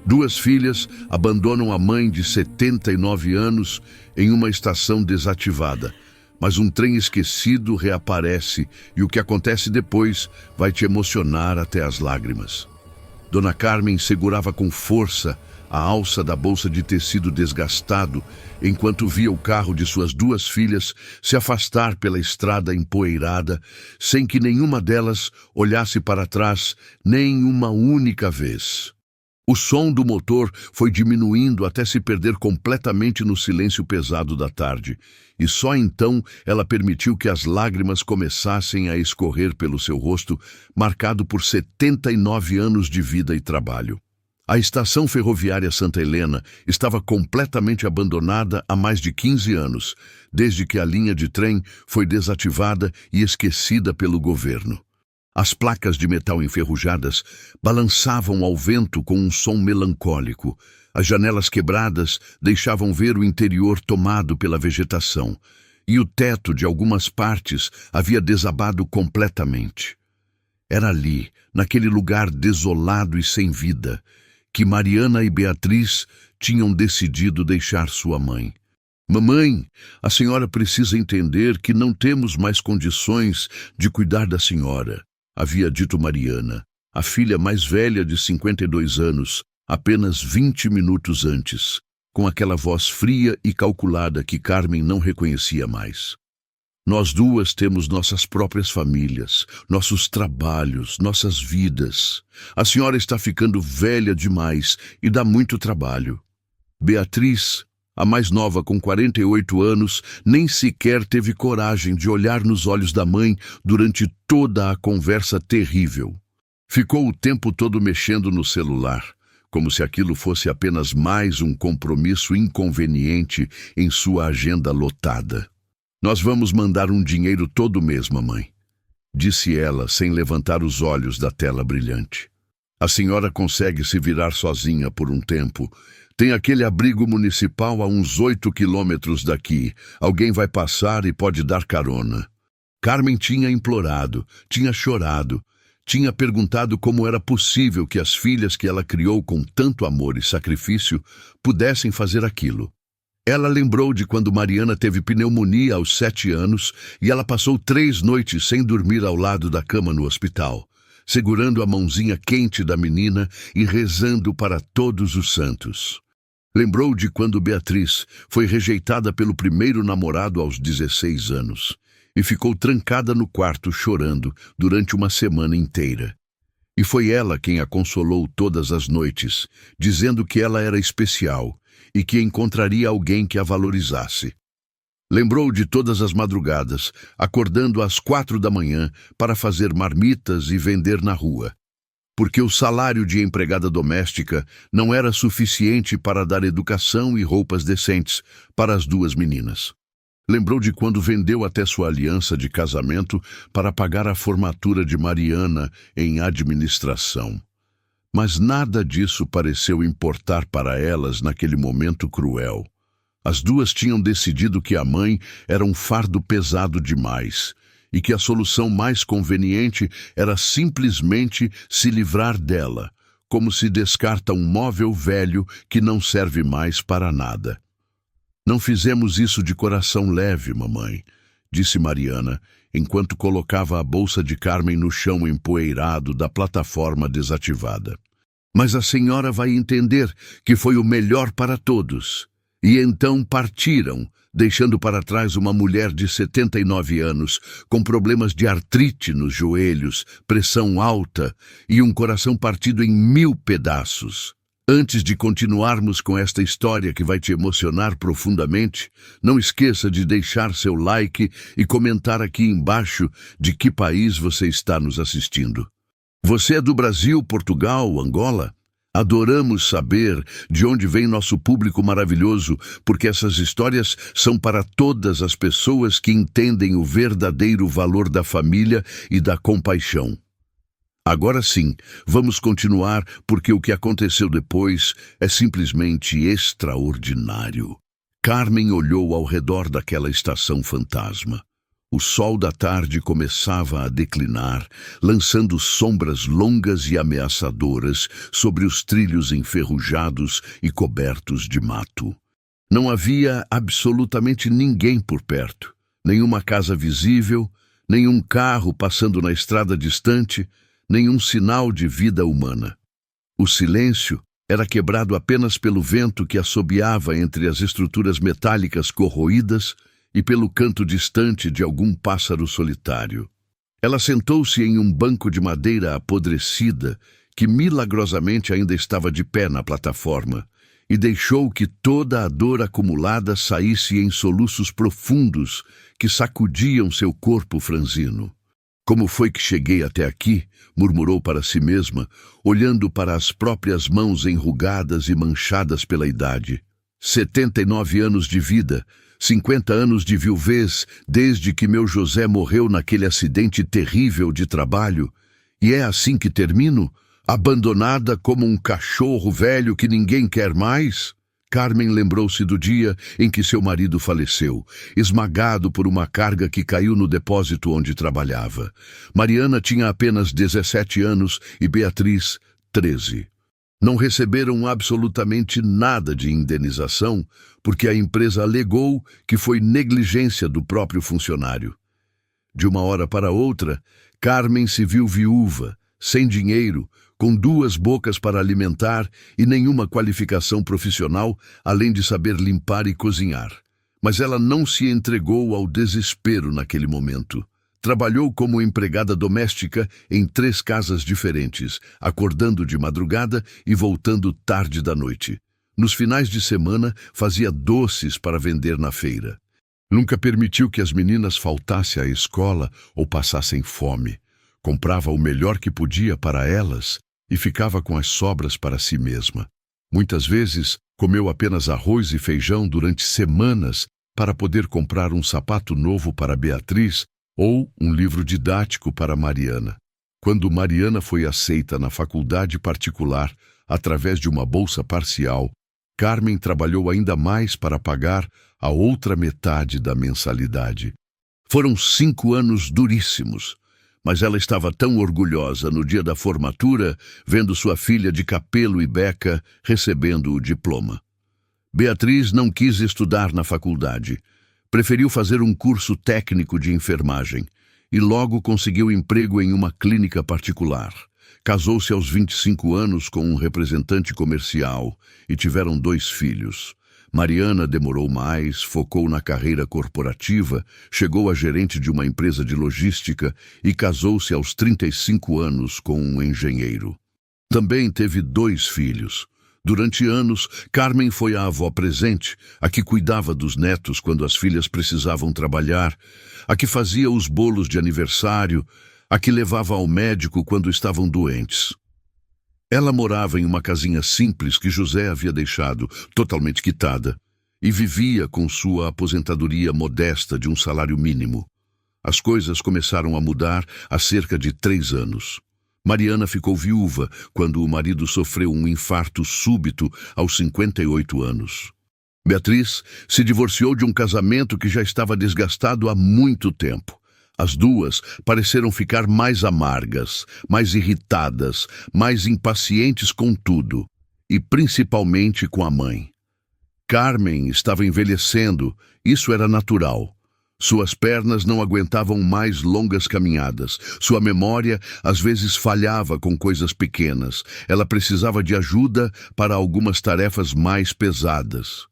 Duas filhas abandonam a mãe de 79 anos em uma estação desativada. Mas um trem esquecido reaparece e o que acontece depois vai te emocionar até as lágrimas. Dona Carmen segurava com força a alça da bolsa de tecido desgastado enquanto via o carro de suas duas filhas se afastar pela estrada empoeirada, sem que nenhuma delas olhasse para trás nem uma única vez. O som do motor foi diminuindo até se perder completamente no silêncio pesado da tarde, e só então ela permitiu que as lágrimas começassem a escorrer pelo seu rosto, marcado por 79 anos de vida e trabalho. A estação ferroviária Santa Helena estava completamente abandonada há mais de 15 anos, desde que a linha de trem foi desativada e esquecida pelo governo. As placas de metal enferrujadas balançavam ao vento com um som melancólico. As janelas quebradas deixavam ver o interior tomado pela vegetação, e o teto de algumas partes havia desabado completamente. Era ali, naquele lugar desolado e sem vida, que Mariana e Beatriz tinham decidido deixar sua mãe. Mamãe, a senhora precisa entender que não temos mais condições de cuidar da senhora, havia dito Mariana, a filha mais velha de 52 anos, apenas 20 minutos antes, com aquela voz fria e calculada que Carmen não reconhecia mais. Nós duas temos nossas próprias famílias, nossos trabalhos, nossas vidas. A senhora está ficando velha demais e dá muito trabalho. Beatriz, a mais nova com 48 anos, nem sequer teve coragem de olhar nos olhos da mãe durante toda a conversa terrível. Ficou o tempo todo mexendo no celular, como se aquilo fosse apenas mais um compromisso inconveniente em sua agenda lotada. Nós vamos mandar um dinheiro todo mês, mamãe, disse ela sem levantar os olhos da tela brilhante. A senhora consegue se virar sozinha por um tempo. Tem aquele abrigo municipal a uns 8 quilômetros daqui. Alguém vai passar e pode dar carona. Carmen tinha implorado, tinha chorado, tinha perguntado como era possível que as filhas que ela criou com tanto amor e sacrifício pudessem fazer aquilo. Ela lembrou de quando Mariana teve pneumonia aos 7 anos e ela passou 3 noites sem dormir ao lado da cama no hospital, segurando a mãozinha quente da menina e rezando para todos os santos. Lembrou de quando Beatriz foi rejeitada pelo primeiro namorado aos 16 anos e ficou trancada no quarto chorando durante uma semana inteira. E foi ela quem a consolou todas as noites, dizendo que ela era especial e que encontraria alguém que a valorizasse. Lembrou de todas as madrugadas, acordando às 4 da manhã para fazer marmitas e vender na rua, porque o salário de empregada doméstica não era suficiente para dar educação e roupas decentes para as duas meninas. Lembrou de quando vendeu até sua aliança de casamento para pagar a formatura de Mariana em administração. Mas nada disso pareceu importar para elas naquele momento cruel. As duas tinham decidido que a mãe era um fardo pesado demais e que a solução mais conveniente era simplesmente se livrar dela, como se descarta um móvel velho que não serve mais para nada. Não fizemos isso de coração leve, mamãe, disse Mariana, enquanto colocava a bolsa de Carmen no chão empoeirado da plataforma desativada. Mas a senhora vai entender que foi o melhor para todos. E então partiram, deixando para trás uma mulher de 79 anos, com problemas de artrite nos joelhos, pressão alta e um coração partido em 1000 pedaços. Antes de continuarmos com esta história que vai te emocionar profundamente, não esqueça de deixar seu like e comentar aqui embaixo de que país você está nos assistindo. Você é do Brasil, Portugal, Angola? Adoramos saber de onde vem nosso público maravilhoso, porque essas histórias são para todas as pessoas que entendem o verdadeiro valor da família e da compaixão. Agora sim, vamos continuar, porque o que aconteceu depois é simplesmente extraordinário. Carmen olhou ao redor daquela estação fantasma. O sol da tarde começava a declinar, lançando sombras longas e ameaçadoras sobre os trilhos enferrujados e cobertos de mato. Não havia absolutamente ninguém por perto, nenhuma casa visível, nenhum carro passando na estrada distante, nenhum sinal de vida humana. O silêncio era quebrado apenas pelo vento que assobiava entre as estruturas metálicas corroídas e pelo canto distante de algum pássaro solitário. Ela sentou-se em um banco de madeira apodrecida que milagrosamente ainda estava de pé na plataforma e deixou que toda a dor acumulada saísse em soluços profundos que sacudiam seu corpo franzino. Como foi que cheguei até aqui? Murmurou para si mesma, olhando para as próprias mãos enrugadas e manchadas pela idade. 79 anos de vida, 50 anos de viuvez desde que meu José morreu naquele acidente terrível de trabalho. E é assim que termino? Abandonada como um cachorro velho que ninguém quer mais? Carmen lembrou-se do dia em que seu marido faleceu, esmagado por uma carga que caiu no depósito onde trabalhava. Mariana tinha apenas 17 anos e Beatriz, 13. Não receberam absolutamente nada de indenização, porque a empresa alegou que foi negligência do próprio funcionário. De uma hora para outra, Carmen se viu viúva, sem dinheiro, com 2 bocas para alimentar e nenhuma qualificação profissional, além de saber limpar e cozinhar. Mas ela não se entregou ao desespero naquele momento. Trabalhou como empregada doméstica em 3 casas diferentes, acordando de madrugada e voltando tarde da noite. Nos finais de semana, fazia doces para vender na feira. Nunca permitiu que as meninas faltassem à escola ou passassem fome. Comprava o melhor que podia para elas e ficava com as sobras para si mesma. Muitas vezes, comeu apenas arroz e feijão durante semanas para poder comprar um sapato novo para Beatriz ou um livro didático para Mariana. Quando Mariana foi aceita na faculdade particular através de uma bolsa parcial, Carmen trabalhou ainda mais para pagar a outra metade da mensalidade. Foram 5 anos duríssimos, mas ela estava tão orgulhosa no dia da formatura, vendo sua filha de capelo e beca recebendo o diploma. Beatriz não quis estudar na faculdade. Preferiu fazer um curso técnico de enfermagem e logo conseguiu emprego em uma clínica particular. Casou-se aos 25 anos com um representante comercial e tiveram 2 filhos. Mariana demorou mais, focou na carreira corporativa, chegou a gerente de uma empresa de logística e casou-se aos 35 anos com um engenheiro. Também teve 2 filhos. Durante anos, Carmen foi a avó presente, a que cuidava dos netos quando as filhas precisavam trabalhar, a que fazia os bolos de aniversário, a que levava ao médico quando estavam doentes. Ela morava em uma casinha simples que José havia deixado, totalmente quitada, e vivia com sua aposentadoria modesta de um salário mínimo. As coisas começaram a mudar há cerca de 3 anos. Mariana ficou viúva quando o marido sofreu um infarto súbito aos 58 anos. Beatriz se divorciou de um casamento que já estava desgastado há muito tempo. As 2 pareceram ficar mais amargas, mais irritadas, mais impacientes com tudo, e principalmente com a mãe. Carmen estava envelhecendo, isso era natural. Suas pernas não aguentavam mais longas caminhadas. Sua memória às vezes falhava com coisas pequenas. Ela precisava de ajuda para algumas tarefas mais pesadas.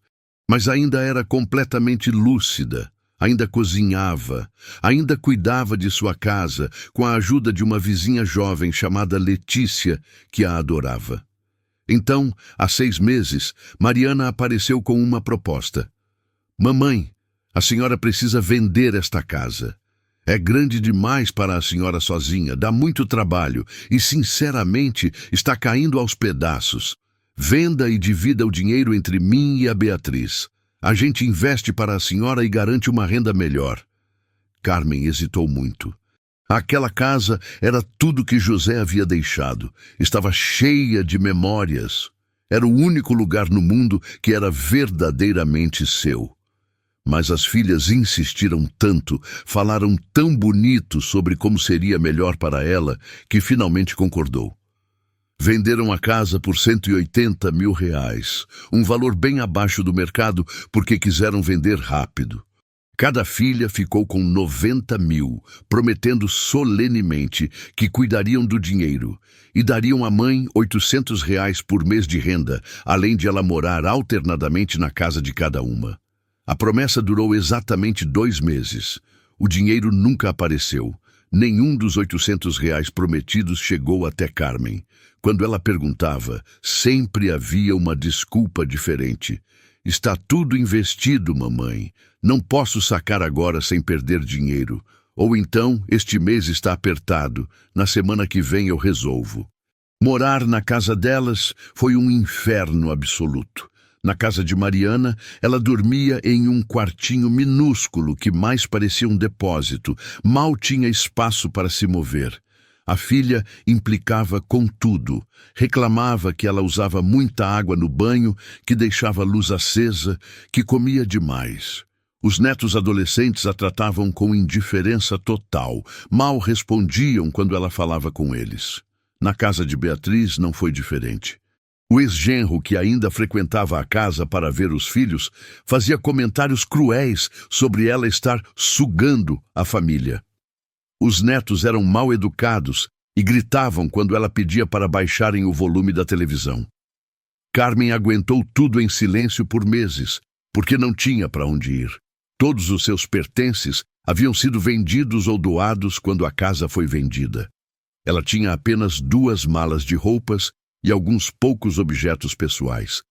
Mas ainda era completamente lúcida. Ainda cozinhava, ainda cuidava de sua casa com a ajuda de uma vizinha jovem chamada Letícia, que a adorava. Então, há 6 meses, Mariana apareceu com uma proposta. Mamãe, a senhora precisa vender esta casa. É grande demais para a senhora sozinha, dá muito trabalho e, sinceramente, está caindo aos pedaços. Venda e divida o dinheiro entre mim e a Beatriz. A gente investe para a senhora e garante uma renda melhor. Carmen hesitou muito. Aquela casa era tudo que José havia deixado. Estava cheia de memórias. Era o único lugar no mundo que era verdadeiramente seu. Mas as filhas insistiram tanto, falaram tão bonito sobre como seria melhor para ela, que finalmente concordou. Venderam a casa por R$ 180 mil, um valor bem abaixo do mercado porque quiseram vender rápido. Cada filha ficou com 90 mil, prometendo solenemente que cuidariam do dinheiro e dariam à mãe R$ 800 por mês de renda, além de ela morar alternadamente na casa de cada uma. A promessa durou exatamente 2 meses. O dinheiro nunca apareceu. Nenhum dos R$ 800 prometidos chegou até Carmen. Quando ela perguntava, sempre havia uma desculpa diferente. Está tudo investido, mamãe. Não posso sacar agora sem perder dinheiro. Ou então, este mês está apertado. Na semana que vem eu resolvo. Morar na casa delas foi um inferno absoluto. Na casa de Mariana, ela dormia em um quartinho minúsculo que mais parecia um depósito. Mal tinha espaço para se mover. A filha implicava com tudo. Reclamava que ela usava muita água no banho, que deixava a luz acesa, que comia demais. Os netos adolescentes a tratavam com indiferença total. Mal respondiam quando ela falava com eles. Na casa de Beatriz não foi diferente. O ex-genro, que ainda frequentava a casa para ver os filhos, fazia comentários cruéis sobre ela estar sugando a família. Os netos eram mal educados e gritavam quando ela pedia para baixarem o volume da televisão. Carmen aguentou tudo em silêncio por meses, porque não tinha para onde ir. Todos os seus pertences haviam sido vendidos ou doados quando a casa foi vendida. Ela tinha apenas 2 malas de roupas e alguns poucos objetos pessoais.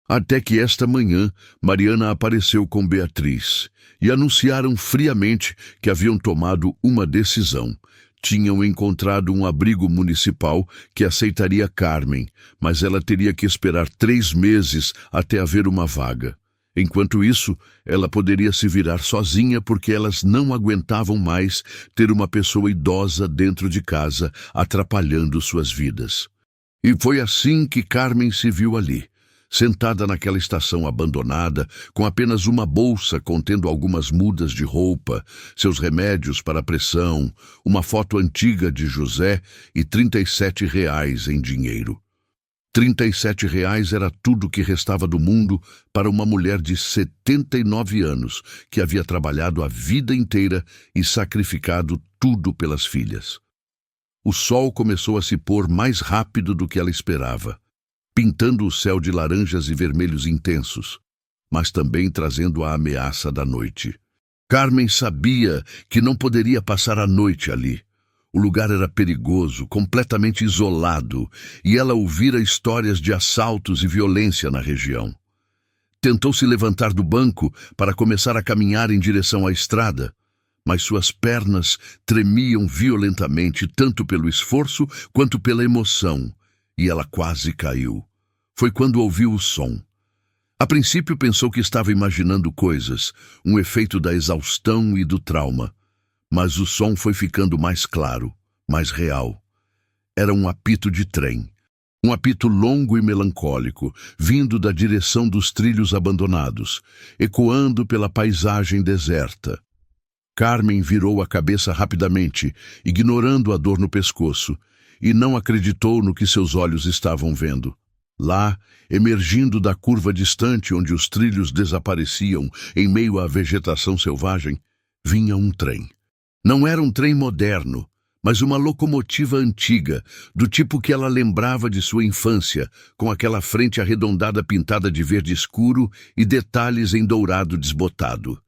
Até que esta manhã, Mariana apareceu com Beatriz e anunciaram friamente que haviam tomado uma decisão. Tinham encontrado um abrigo municipal que aceitaria Carmen, mas ela teria que esperar 3 meses até haver uma vaga. Enquanto isso, ela poderia se virar sozinha porque elas não aguentavam mais ter uma pessoa idosa dentro de casa atrapalhando suas vidas. E foi assim que Carmen se viu ali, sentada naquela estação abandonada, com apenas uma bolsa contendo algumas mudas de roupa, seus remédios para a pressão, uma foto antiga de José e R$ 37 em dinheiro. R$ 37 era tudo que restava do mundo para uma mulher de 79 anos, que havia trabalhado a vida inteira e sacrificado tudo pelas filhas. O sol começou a se pôr mais rápido do que ela esperava, pintando o céu de laranjas e vermelhos intensos, mas também trazendo a ameaça da noite. Carmen sabia que não poderia passar a noite ali. O lugar era perigoso, completamente isolado, e ela ouvira histórias de assaltos e violência na região. Tentou se levantar do banco para começar a caminhar em direção à estrada, mas suas pernas tremiam violentamente, tanto pelo esforço quanto pela emoção, e ela quase caiu. Foi quando ouviu o som. A princípio pensou que estava imaginando coisas, um efeito da exaustão e do trauma, mas o som foi ficando mais claro, mais real. Era um apito de trem, um apito longo e melancólico, vindo da direção dos trilhos abandonados, ecoando pela paisagem deserta. Carmen virou a cabeça rapidamente, ignorando a dor no pescoço, e não acreditou no que seus olhos estavam vendo. Lá, emergindo da curva distante onde os trilhos desapareciam em meio à vegetação selvagem, vinha um trem. Não era um trem moderno, mas uma locomotiva antiga, do tipo que ela lembrava de sua infância, com aquela frente arredondada pintada de verde escuro e detalhes em dourado desbotado.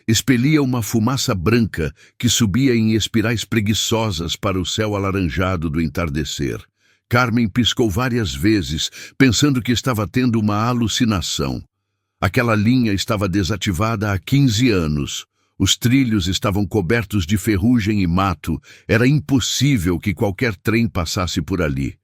Expelia uma fumaça branca que subia em espirais preguiçosas para o céu alaranjado do entardecer. Carmen piscou várias vezes, pensando que estava tendo uma alucinação. Aquela linha estava desativada há 15 anos. Os trilhos estavam cobertos de ferrugem e mato. Era impossível que qualquer trem passasse por ali.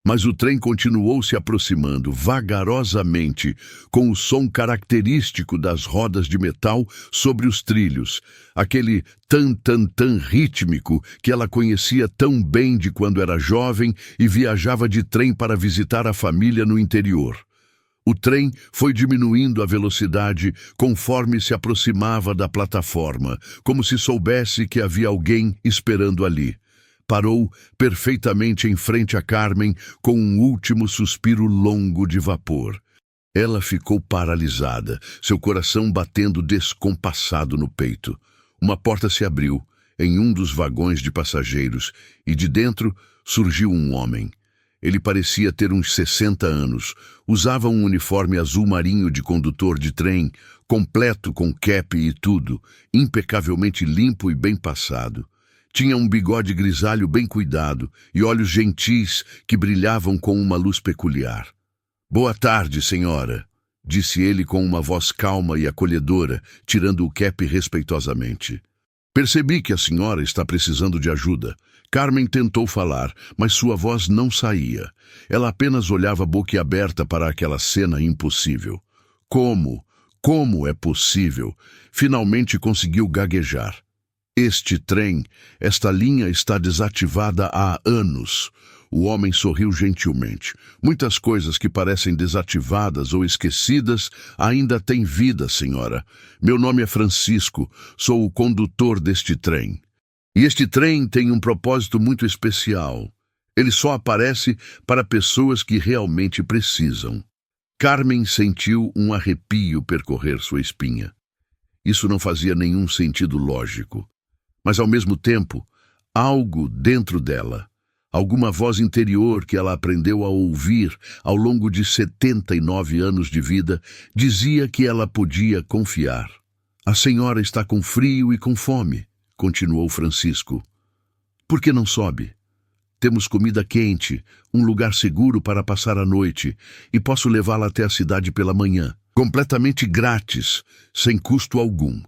Mas o trem continuou se aproximando vagarosamente, com o som característico das rodas de metal sobre os trilhos, aquele tan-tan-tan rítmico que ela conhecia tão bem de quando era jovem e viajava de trem para visitar a família no interior. O trem foi diminuindo a velocidade conforme se aproximava da plataforma, como se soubesse que havia alguém esperando ali. Parou perfeitamente em frente a Carmen com um último suspiro longo de vapor. Ela ficou paralisada, seu coração batendo descompassado no peito. Uma porta se abriu em um dos vagões de passageiros e de dentro surgiu um homem. Ele parecia ter uns 60 anos, usava um uniforme azul marinho de condutor de trem, completo com cap e tudo, impecavelmente limpo e bem passado. Tinha um bigode grisalho bem cuidado e olhos gentis que brilhavam com uma luz peculiar. "Boa tarde, senhora", disse ele com uma voz calma e acolhedora, tirando o cap respeitosamente. "Percebi que a senhora está precisando de ajuda." Carmen tentou falar, mas sua voz não saía. Ela apenas olhava boquiaberta para aquela cena impossível. Como? Como é possível? Finalmente conseguiu gaguejar. "Este trem, esta linha está desativada há anos." O homem sorriu gentilmente. "Muitas coisas que parecem desativadas ou esquecidas ainda têm vida, senhora. Meu nome é Francisco, sou o condutor deste trem. E este trem tem um propósito muito especial. Ele só aparece para pessoas que realmente precisam." Carmen sentiu um arrepio percorrer sua espinha. Isso não fazia nenhum sentido lógico. Mas, ao mesmo tempo, algo dentro dela, alguma voz interior que ela aprendeu a ouvir ao longo de 79 anos de vida, dizia que ela podia confiar. "A senhora está com frio e com fome", continuou Francisco. "Por que não sobe? Temos comida quente, um lugar seguro para passar a noite e posso levá-la até a cidade pela manhã, completamente grátis, sem custo algum."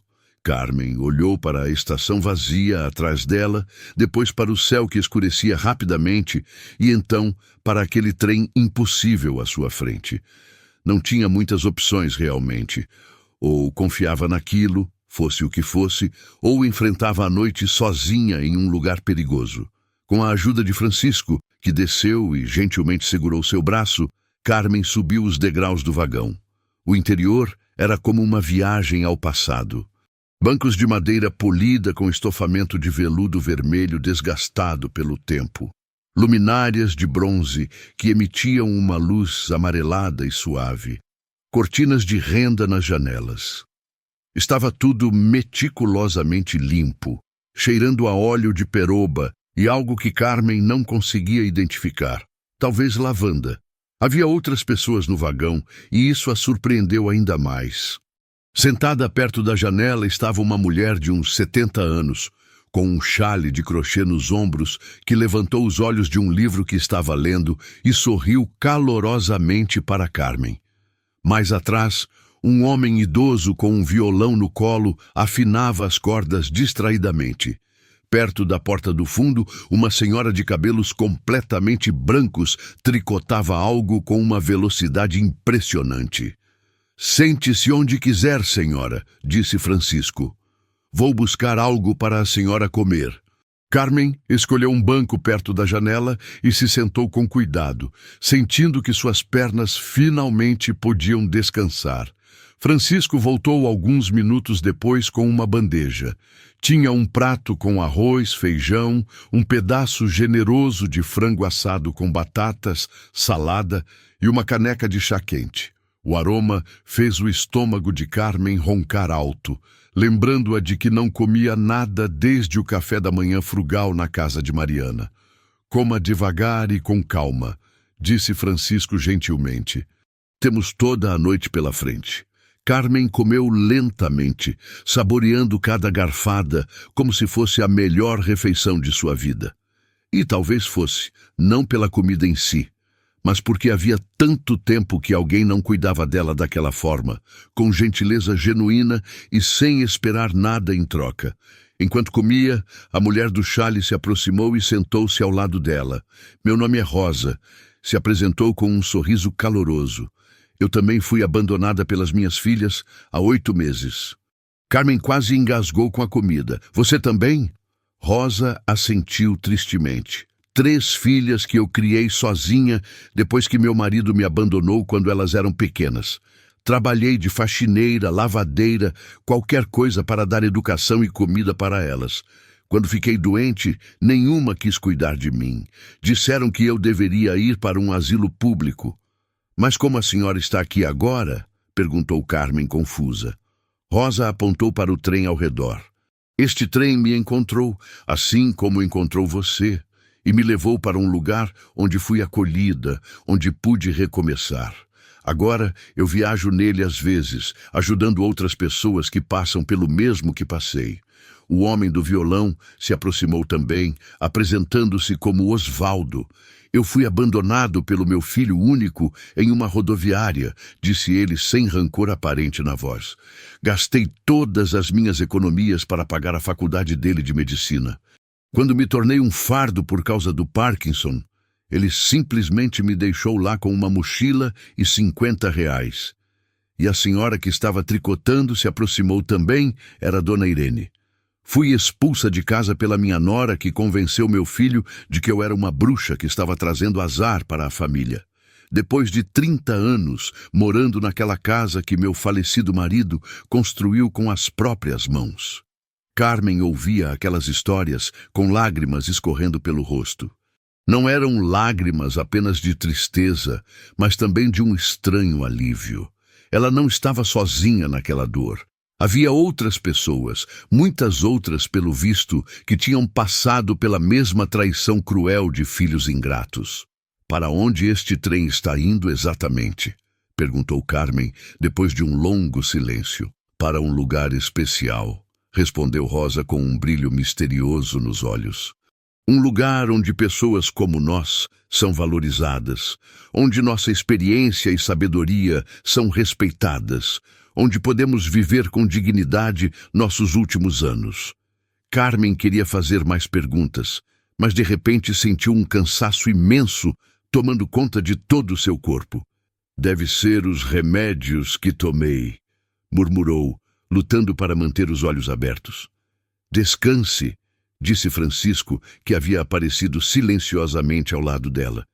Carmen olhou para a estação vazia atrás dela, depois para o céu que escurecia rapidamente e então para aquele trem impossível à sua frente. Não tinha muitas opções realmente. Ou confiava naquilo, fosse o que fosse, ou enfrentava a noite sozinha em um lugar perigoso. Com a ajuda de Francisco, que desceu e gentilmente segurou seu braço, Carmen subiu os degraus do vagão. O interior era como uma viagem ao passado. Bancos de madeira polida com estofamento de veludo vermelho desgastado pelo tempo. Luminárias de bronze que emitiam uma luz amarelada e suave. Cortinas de renda nas janelas. Estava tudo meticulosamente limpo, cheirando a óleo de peroba e algo que Carmen não conseguia identificar. Talvez lavanda. Havia outras pessoas no vagão e isso a surpreendeu ainda mais. Sentada perto da janela estava uma mulher de uns 70 anos, com um chale de crochê nos ombros, que levantou os olhos de um livro que estava lendo e sorriu calorosamente para Carmen. Mais atrás, um homem idoso com um violão no colo afinava as cordas distraidamente. Perto da porta do fundo, uma senhora de cabelos completamente brancos tricotava algo com uma velocidade impressionante. "Sente-se onde quiser, senhora", disse Francisco. "Vou buscar algo para a senhora comer." Carmen escolheu um banco perto da janela e se sentou com cuidado, sentindo que suas pernas finalmente podiam descansar. Francisco voltou alguns minutos depois com uma bandeja. Tinha um prato com arroz, feijão, um pedaço generoso de frango assado com batatas, salada e uma caneca de chá quente. O aroma fez o estômago de Carmen roncar alto, lembrando-a de que não comia nada desde o café da manhã frugal na casa de Mariana. "Coma devagar e com calma", disse Francisco gentilmente. "Temos toda a noite pela frente." Carmen comeu lentamente, saboreando cada garfada como se fosse a melhor refeição de sua vida. E talvez fosse, não pela comida em si, mas porque havia tanto tempo que alguém não cuidava dela daquela forma, com gentileza genuína e sem esperar nada em troca. Enquanto comia, a mulher do chale se aproximou e sentou-se ao lado dela. "Meu nome é Rosa", se apresentou com um sorriso caloroso. "Eu também fui abandonada pelas minhas filhas há 8 meses. Carmen quase engasgou com a comida. "Você também?" Rosa assentiu tristemente. 3 filhas que eu criei sozinha depois que meu marido me abandonou quando elas eram pequenas. Trabalhei de faxineira, lavadeira, qualquer coisa para dar educação e comida para elas. Quando fiquei doente, nenhuma quis cuidar de mim. Disseram que eu deveria ir para um asilo público. Mas como a senhora está aqui agora? Perguntou Carmen confusa. Rosa apontou para o trem ao redor. Este trem me encontrou, assim como encontrou você, e me levou para um lugar onde fui acolhida, onde pude recomeçar. Agora eu viajo nele às vezes, ajudando outras pessoas que passam pelo mesmo que passei. O homem do violão se aproximou também, apresentando-se como Osvaldo. Eu fui abandonado pelo meu filho único em uma rodoviária, disse ele sem rancor aparente na voz. Gastei todas as minhas economias para pagar a faculdade dele de medicina. Quando me tornei um fardo por causa do Parkinson, ele simplesmente me deixou lá com uma mochila e R$ 50. E a senhora que estava tricotando se aproximou também, era Dona Irene. Fui expulsa de casa pela minha nora, que convenceu meu filho de que eu era uma bruxa que estava trazendo azar para a família. Depois de 30 anos morando naquela casa que meu falecido marido construiu com as próprias mãos. Carmen ouvia aquelas histórias com lágrimas escorrendo pelo rosto. Não eram lágrimas apenas de tristeza, mas também de um estranho alívio. Ela não estava sozinha naquela dor. Havia outras pessoas, muitas outras pelo visto, que tinham passado pela mesma traição cruel de filhos ingratos. Para onde este trem está indo exatamente? Perguntou Carmen, depois de um longo silêncio. Para um lugar especial, respondeu Rosa com um brilho misterioso nos olhos. Um lugar onde pessoas como nós são valorizadas, onde nossa experiência e sabedoria são respeitadas, onde podemos viver com dignidade nossos últimos anos. Carmen queria fazer mais perguntas, mas de repente sentiu um cansaço imenso tomando conta de todo o seu corpo. Deve ser os remédios que tomei, murmurou, lutando para manter os olhos abertos. Descanse, disse Francisco, que havia aparecido silenciosamente ao lado dela.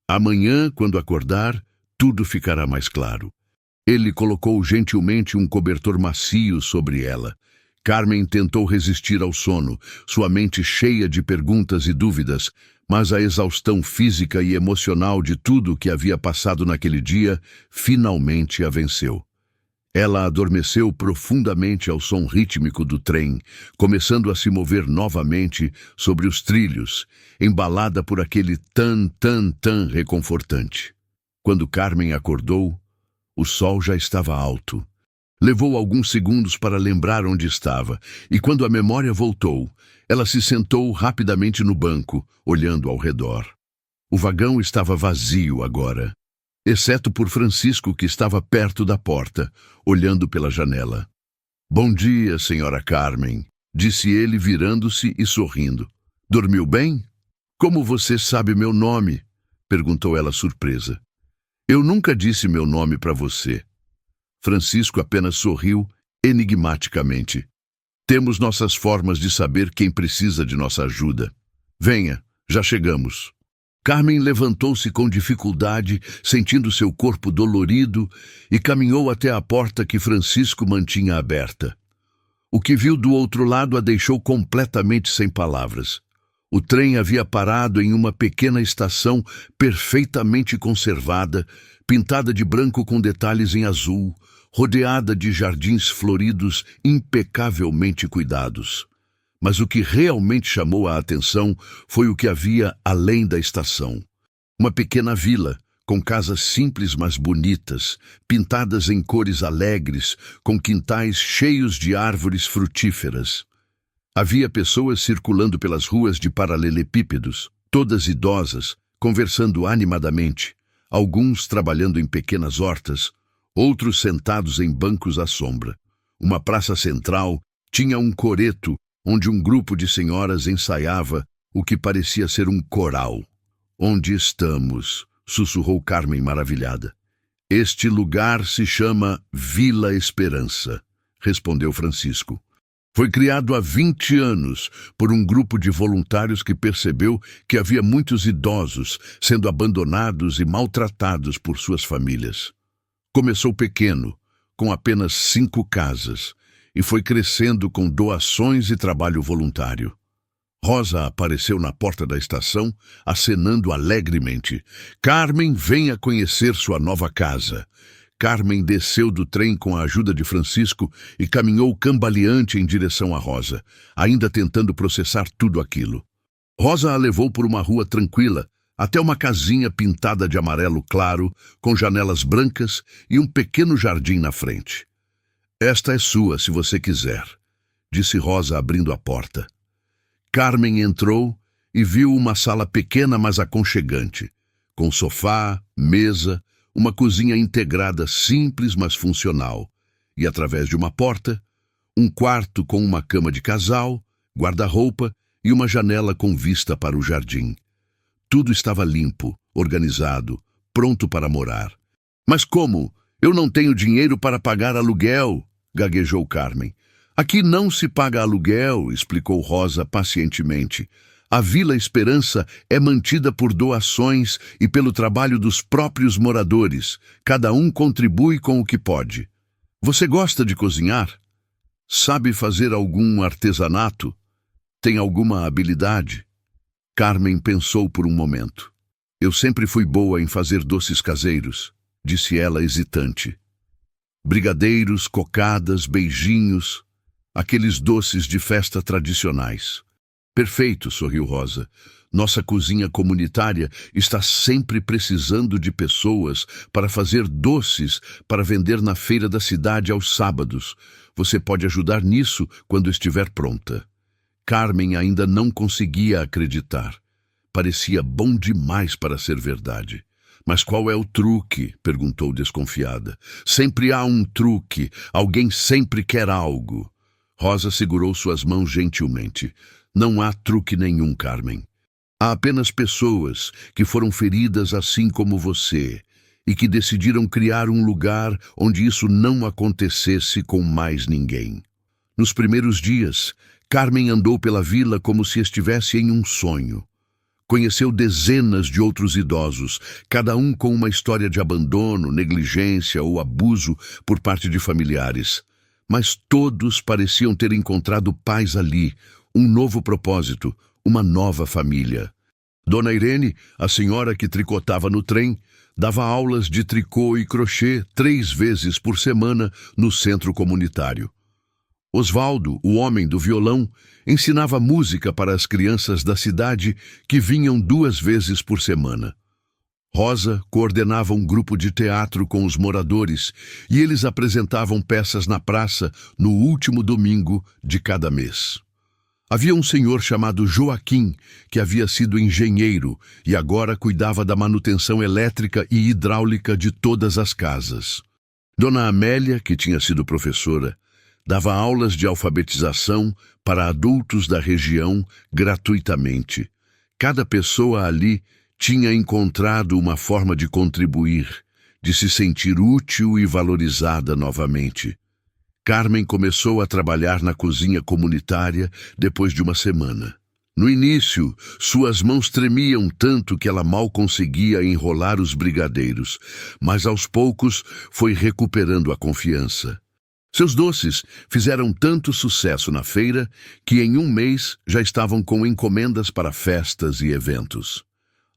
Amanhã, quando acordar, tudo ficará mais claro. Ele colocou gentilmente um cobertor macio sobre ela. Carmen tentou resistir ao sono, sua mente cheia de perguntas e dúvidas, mas a exaustão física e emocional de tudo o que havia passado naquele dia finalmente a venceu. Ela adormeceu profundamente ao som rítmico do trem, começando a se mover novamente sobre os trilhos, embalada por aquele tan-tan-tan reconfortante. Quando Carmen acordou, o sol já estava alto. Levou alguns segundos para lembrar onde estava, e quando a memória voltou, ela se sentou rapidamente no banco, olhando ao redor. O vagão estava vazio agora, exceto por Francisco, que estava perto da porta, olhando pela janela. Bom dia, senhora Carmen, disse ele virando-se e sorrindo. Dormiu bem? Como você sabe meu nome? Perguntou ela surpresa. Eu nunca disse meu nome para você. Francisco apenas sorriu enigmaticamente. Temos nossas formas de saber quem precisa de nossa ajuda. Venha, já chegamos. Carmen levantou-se com dificuldade, sentindo seu corpo dolorido, e caminhou até a porta que Francisco mantinha aberta. O que viu do outro lado a deixou completamente sem palavras. O trem havia parado em uma pequena estação perfeitamente conservada, pintada de branco com detalhes em azul, rodeada de jardins floridos impecavelmente cuidados. Mas o que realmente chamou a atenção foi o que havia além da estação. Uma pequena vila, com casas simples mas bonitas, pintadas em cores alegres, com quintais cheios de árvores frutíferas. Havia pessoas circulando pelas ruas de paralelepípedos, todas idosas, conversando animadamente, alguns trabalhando em pequenas hortas, outros sentados em bancos à sombra. Uma praça central tinha um coreto, onde um grupo de senhoras ensaiava o que parecia ser um coral. Onde estamos? Sussurrou Carmen maravilhada. Este lugar se chama Vila Esperança, respondeu Francisco. Foi criado há 20 anos por um grupo de voluntários que percebeu que havia muitos idosos sendo abandonados e maltratados por suas famílias. Começou pequeno, com apenas 5 casas, e foi crescendo com doações e trabalho voluntário. Rosa apareceu na porta da estação, acenando alegremente. Carmen, venha conhecer sua nova casa. Carmen desceu do trem com a ajuda de Francisco e caminhou cambaleante em direção a Rosa, ainda tentando processar tudo aquilo. Rosa a levou por uma rua tranquila, até uma casinha pintada de amarelo claro, com janelas brancas e um pequeno jardim na frente. Esta é sua, se você quiser, disse Rosa abrindo a porta. Carmen entrou e viu uma sala pequena, mas aconchegante, com sofá, mesa, uma cozinha integrada simples, mas funcional, e através de uma porta, um quarto com uma cama de casal, guarda-roupa e uma janela com vista para o jardim. Tudo estava limpo, organizado, pronto para morar. Mas como? Eu não tenho dinheiro para pagar aluguel, gaguejou Carmen. Aqui não se paga aluguel, explicou Rosa pacientemente. A Vila Esperança é mantida por doações e pelo trabalho dos próprios moradores. Cada um contribui com o que pode. Você gosta de cozinhar? Sabe fazer algum artesanato? Tem alguma habilidade? Carmen pensou por um momento. Eu sempre fui boa em fazer doces caseiros, disse ela hesitante. Brigadeiros, cocadas, beijinhos, aqueles doces de festa tradicionais. Perfeito, sorriu Rosa. Nossa cozinha comunitária está sempre precisando de pessoas para fazer doces para vender na feira da cidade aos sábados. Você pode ajudar nisso quando estiver pronta. Carmen ainda não conseguia acreditar. Parecia bom demais para ser verdade. Mas qual é o truque? Perguntou desconfiada. Sempre há um truque. Alguém sempre quer algo. Rosa segurou suas mãos gentilmente. Não há truque nenhum, Carmen. Há apenas pessoas que foram feridas assim como você e que decidiram criar um lugar onde isso não acontecesse com mais ninguém. Nos primeiros dias, Carmen andou pela vila como se estivesse em um sonho. Conheceu dezenas de outros idosos, cada um com uma história de abandono, negligência ou abuso por parte de familiares. Mas todos pareciam ter encontrado paz ali, um novo propósito, uma nova família. Dona Irene, a senhora que tricotava no trem, dava aulas de tricô e crochê 3 vezes por semana no centro comunitário. Osvaldo, o homem do violão, ensinava música para as crianças da cidade que vinham 2 vezes por semana. Rosa coordenava um grupo de teatro com os moradores e eles apresentavam peças na praça no último domingo de cada mês. Havia um senhor chamado Joaquim, que havia sido engenheiro e agora cuidava da manutenção elétrica e hidráulica de todas as casas. Dona Amélia, que tinha sido professora, dava aulas de alfabetização para adultos da região gratuitamente. Cada pessoa ali tinha encontrado uma forma de contribuir, de se sentir útil e valorizada novamente. Carmen começou a trabalhar na cozinha comunitária depois de uma semana. No início, suas mãos tremiam tanto que ela mal conseguia enrolar os brigadeiros, mas aos poucos foi recuperando a confiança. Seus doces fizeram tanto sucesso na feira que em 1 mês já estavam com encomendas para festas e eventos.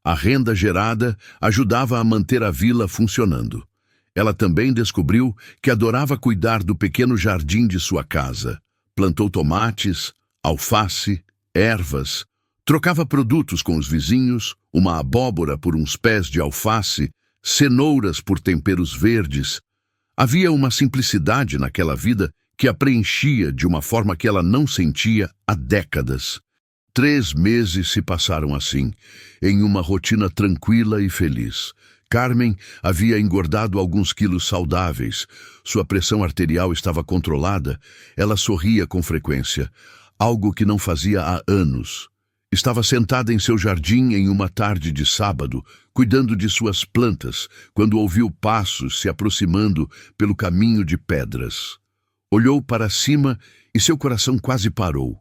A renda gerada ajudava a manter a vila funcionando. Ela também descobriu que adorava cuidar do pequeno jardim de sua casa. Plantou tomates, alface, ervas, trocava produtos com os vizinhos, uma abóbora por uns pés de alface, cenouras por temperos verdes. Havia uma simplicidade naquela vida que a preenchia de uma forma que ela não sentia há décadas. 3 meses se passaram assim, em uma rotina tranquila e feliz. Carmen havia engordado alguns quilos saudáveis, sua pressão arterial estava controlada, ela sorria com frequência, algo que não fazia há anos. Estava sentada em seu jardim em uma tarde de sábado, cuidando de suas plantas, quando ouviu passos se aproximando pelo caminho de pedras. Olhou para cima e seu coração quase parou.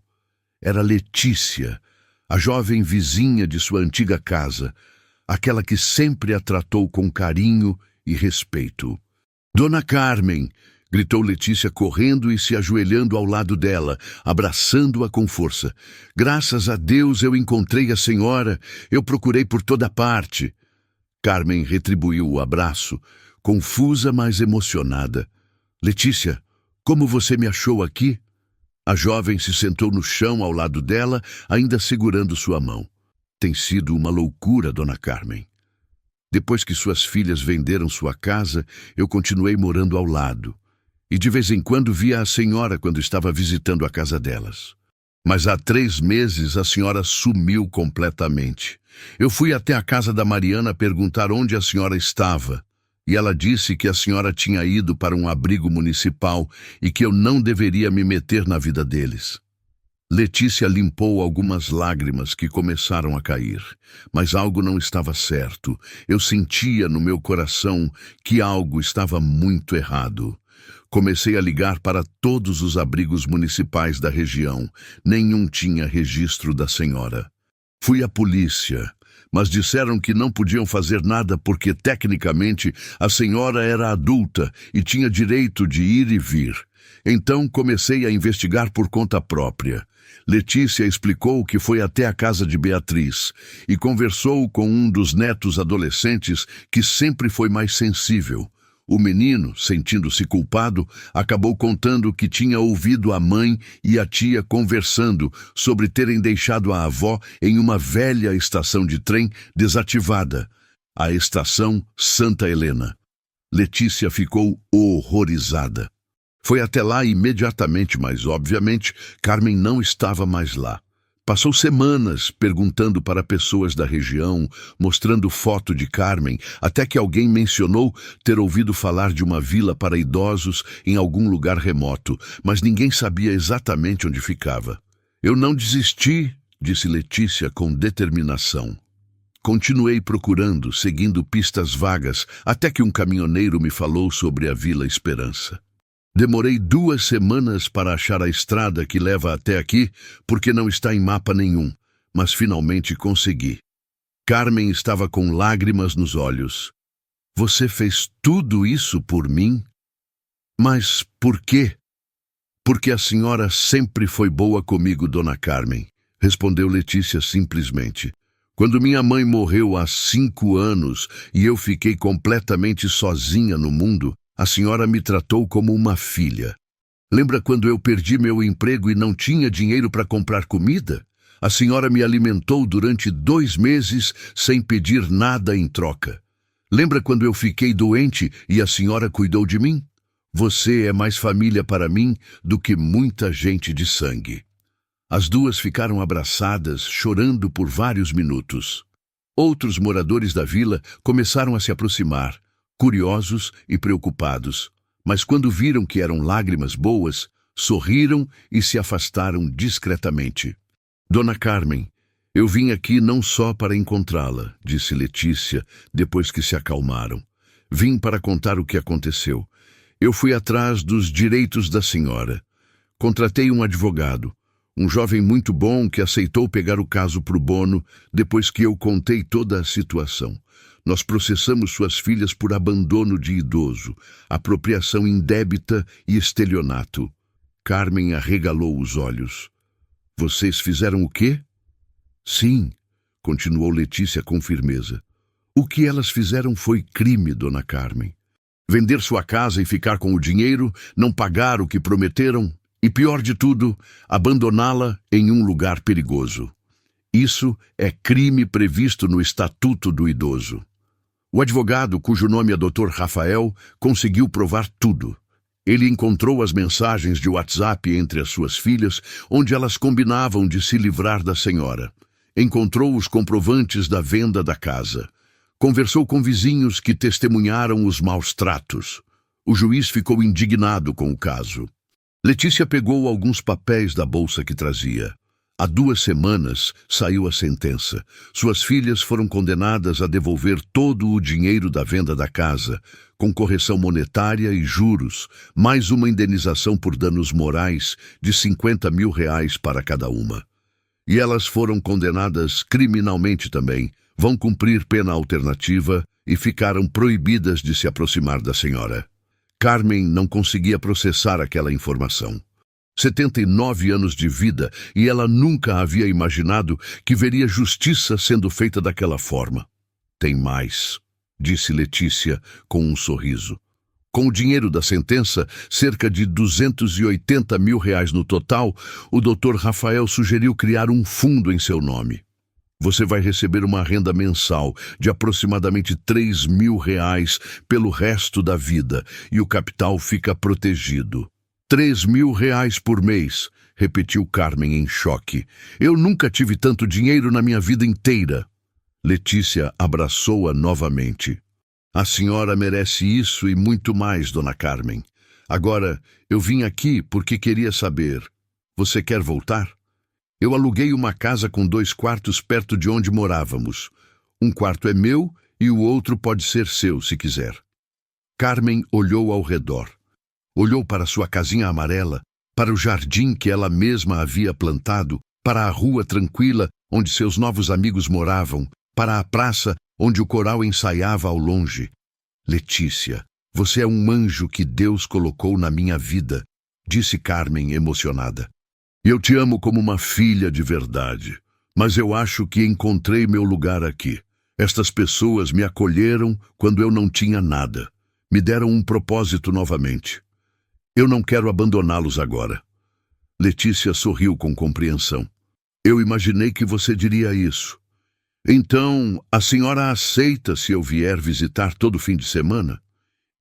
Era Letícia, a jovem vizinha de sua antiga casa, aquela que sempre a tratou com carinho e respeito. Dona Carmen! Gritou Letícia correndo e se ajoelhando ao lado dela, abraçando-a com força. Graças a Deus eu encontrei a senhora, eu procurei por toda parte. Carmen retribuiu o abraço, confusa, mas emocionada. Letícia, como você me achou aqui? A jovem se sentou no chão ao lado dela, ainda segurando sua mão. Tem sido uma loucura, Dona Carmen. Depois que suas filhas venderam sua casa, eu continuei morando ao lado. E de vez em quando via a senhora quando estava visitando a casa delas. Mas há 3 meses a senhora sumiu completamente. Eu fui até a casa da Mariana perguntar onde a senhora estava. E ela disse que a senhora tinha ido para um abrigo municipal e que eu não deveria me meter na vida deles. Letícia limpou algumas lágrimas que começaram a cair, mas algo não estava certo. Eu sentia no meu coração que algo estava muito errado. Comecei a ligar para todos os abrigos municipais da região. Nenhum tinha registro da senhora. Fui à polícia, mas disseram que não podiam fazer nada porque, tecnicamente, a senhora era adulta e tinha direito de ir e vir. Então comecei a investigar por conta própria. Letícia explicou que foi até a casa de Beatriz e conversou com um dos netos adolescentes que sempre foi mais sensível. O menino, sentindo-se culpado, acabou contando que tinha ouvido a mãe e a tia conversando sobre terem deixado a avó em uma velha estação de trem desativada, a estação Santa Helena. Letícia ficou horrorizada. Foi até lá imediatamente, mas, obviamente, Carmen não estava mais lá. Passou semanas perguntando para pessoas da região, mostrando foto de Carmen, até que alguém mencionou ter ouvido falar de uma vila para idosos em algum lugar remoto, mas ninguém sabia exatamente onde ficava. Eu não desisti, disse Letícia com determinação. Continuei procurando, seguindo pistas vagas, até que um caminhoneiro me falou sobre a Vila Esperança. Demorei 2 semanas para achar a estrada que leva até aqui, porque não está em mapa nenhum, mas finalmente consegui. Carmen estava com lágrimas nos olhos. Você fez tudo isso por mim? Mas por quê? Porque a senhora sempre foi boa comigo, Dona Carmen, respondeu Letícia simplesmente. Quando minha mãe morreu há 5 anos e eu fiquei completamente sozinha no mundo, a senhora me tratou como uma filha. Lembra quando eu perdi meu emprego e não tinha dinheiro para comprar comida? A senhora me alimentou durante 2 meses sem pedir nada em troca. Lembra quando eu fiquei doente e a senhora cuidou de mim? Você é mais família para mim do que muita gente de sangue. As duas ficaram abraçadas, chorando por vários minutos. Outros moradores da vila começaram a se aproximar, curiosos e preocupados, mas quando viram que eram lágrimas boas, sorriram e se afastaram discretamente. Dona Carmen, eu vim aqui não só para encontrá-la, disse Letícia, depois que se acalmaram. Vim para contar o que aconteceu. Eu fui atrás dos direitos da senhora. Contratei um advogado, um jovem muito bom que aceitou pegar o caso pro bono depois que eu contei toda a situação. Nós processamos suas filhas por abandono de idoso, apropriação indébita e estelionato. Carmen arregalou os olhos. Vocês fizeram o quê? Sim, continuou Letícia com firmeza. O que elas fizeram foi crime, Dona Carmen. Vender sua casa e ficar com o dinheiro, não pagar o que prometeram e, pior de tudo, abandoná-la em um lugar perigoso. Isso é crime previsto no Estatuto do Idoso. O advogado, cujo nome é Dr. Rafael, conseguiu provar tudo. Ele encontrou as mensagens de WhatsApp entre as suas filhas, onde elas combinavam de se livrar da senhora. Encontrou os comprovantes da venda da casa. Conversou com vizinhos que testemunharam os maus tratos. O juiz ficou indignado com o caso. Letícia pegou alguns papéis da bolsa que trazia. Há 2 semanas saiu a sentença. Suas filhas foram condenadas a devolver todo o dinheiro da venda da casa, com correção monetária e juros, mais uma indenização por danos morais de R$ 50 mil para cada uma. E elas foram condenadas criminalmente também, vão cumprir pena alternativa e ficaram proibidas de se aproximar da senhora. Carmen não conseguia processar aquela informação. 79 anos de vida e ela nunca havia imaginado que veria justiça sendo feita daquela forma. Tem mais, disse Letícia com um sorriso. Com o dinheiro da sentença, cerca de R$ 280 mil no total, o Dr. Rafael sugeriu criar um fundo em seu nome. Você vai receber uma renda mensal de aproximadamente R$ 3 mil pelo resto da vida e o capital fica protegido. R$ 3 mil por mês, repetiu Carmen em choque. Eu nunca tive tanto dinheiro na minha vida inteira. Letícia abraçou-a novamente. A senhora merece isso e muito mais, dona Carmen. Agora, eu vim aqui porque queria saber. Você quer voltar? Eu aluguei uma casa com 2 quartos perto de onde morávamos. Um quarto é meu e o outro pode ser seu, se quiser. Carmen olhou ao redor. Olhou para sua casinha amarela, para o jardim que ela mesma havia plantado, para a rua tranquila onde seus novos amigos moravam, para a praça onde o coral ensaiava ao longe. Letícia, você é um anjo que Deus colocou na minha vida, disse Carmen emocionada. Eu te amo como uma filha de verdade, mas eu acho que encontrei meu lugar aqui. Estas pessoas me acolheram quando eu não tinha nada. Me deram um propósito novamente. Eu não quero abandoná-los agora. Letícia sorriu com compreensão. Eu imaginei que você diria isso. Então, a senhora aceita se eu vier visitar todo fim de semana?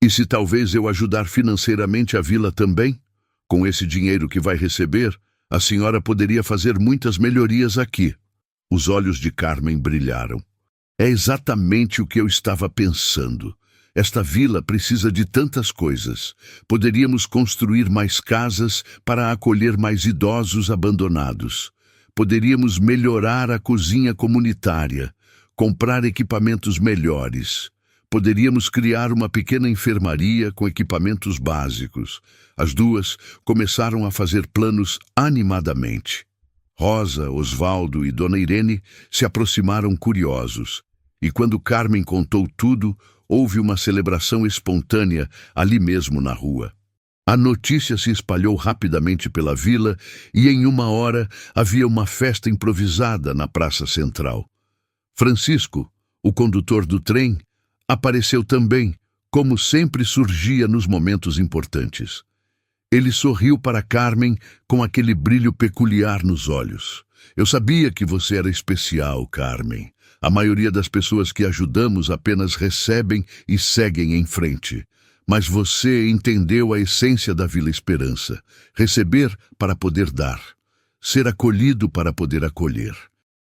E se talvez eu ajudar financeiramente a vila também? Com esse dinheiro que vai receber, a senhora poderia fazer muitas melhorias aqui. Os olhos de Carmen brilharam. É exatamente o que eu estava pensando. Esta vila precisa de tantas coisas. Poderíamos construir mais casas para acolher mais idosos abandonados. Poderíamos melhorar a cozinha comunitária, comprar equipamentos melhores. Poderíamos criar uma pequena enfermaria com equipamentos básicos. As duas começaram a fazer planos animadamente. Rosa, Osvaldo e Dona Irene se aproximaram curiosos. E quando Carmen contou tudo, houve uma celebração espontânea ali mesmo na rua. A notícia se espalhou rapidamente pela vila e em 1 hora havia uma festa improvisada na praça central. Francisco, o condutor do trem, apareceu também, como sempre surgia nos momentos importantes. Ele sorriu para Carmen com aquele brilho peculiar nos olhos. Eu sabia que você era especial, Carmen. A maioria das pessoas que ajudamos apenas recebem e seguem em frente. Mas você entendeu a essência da Vila Esperança. Receber para poder dar. Ser acolhido para poder acolher.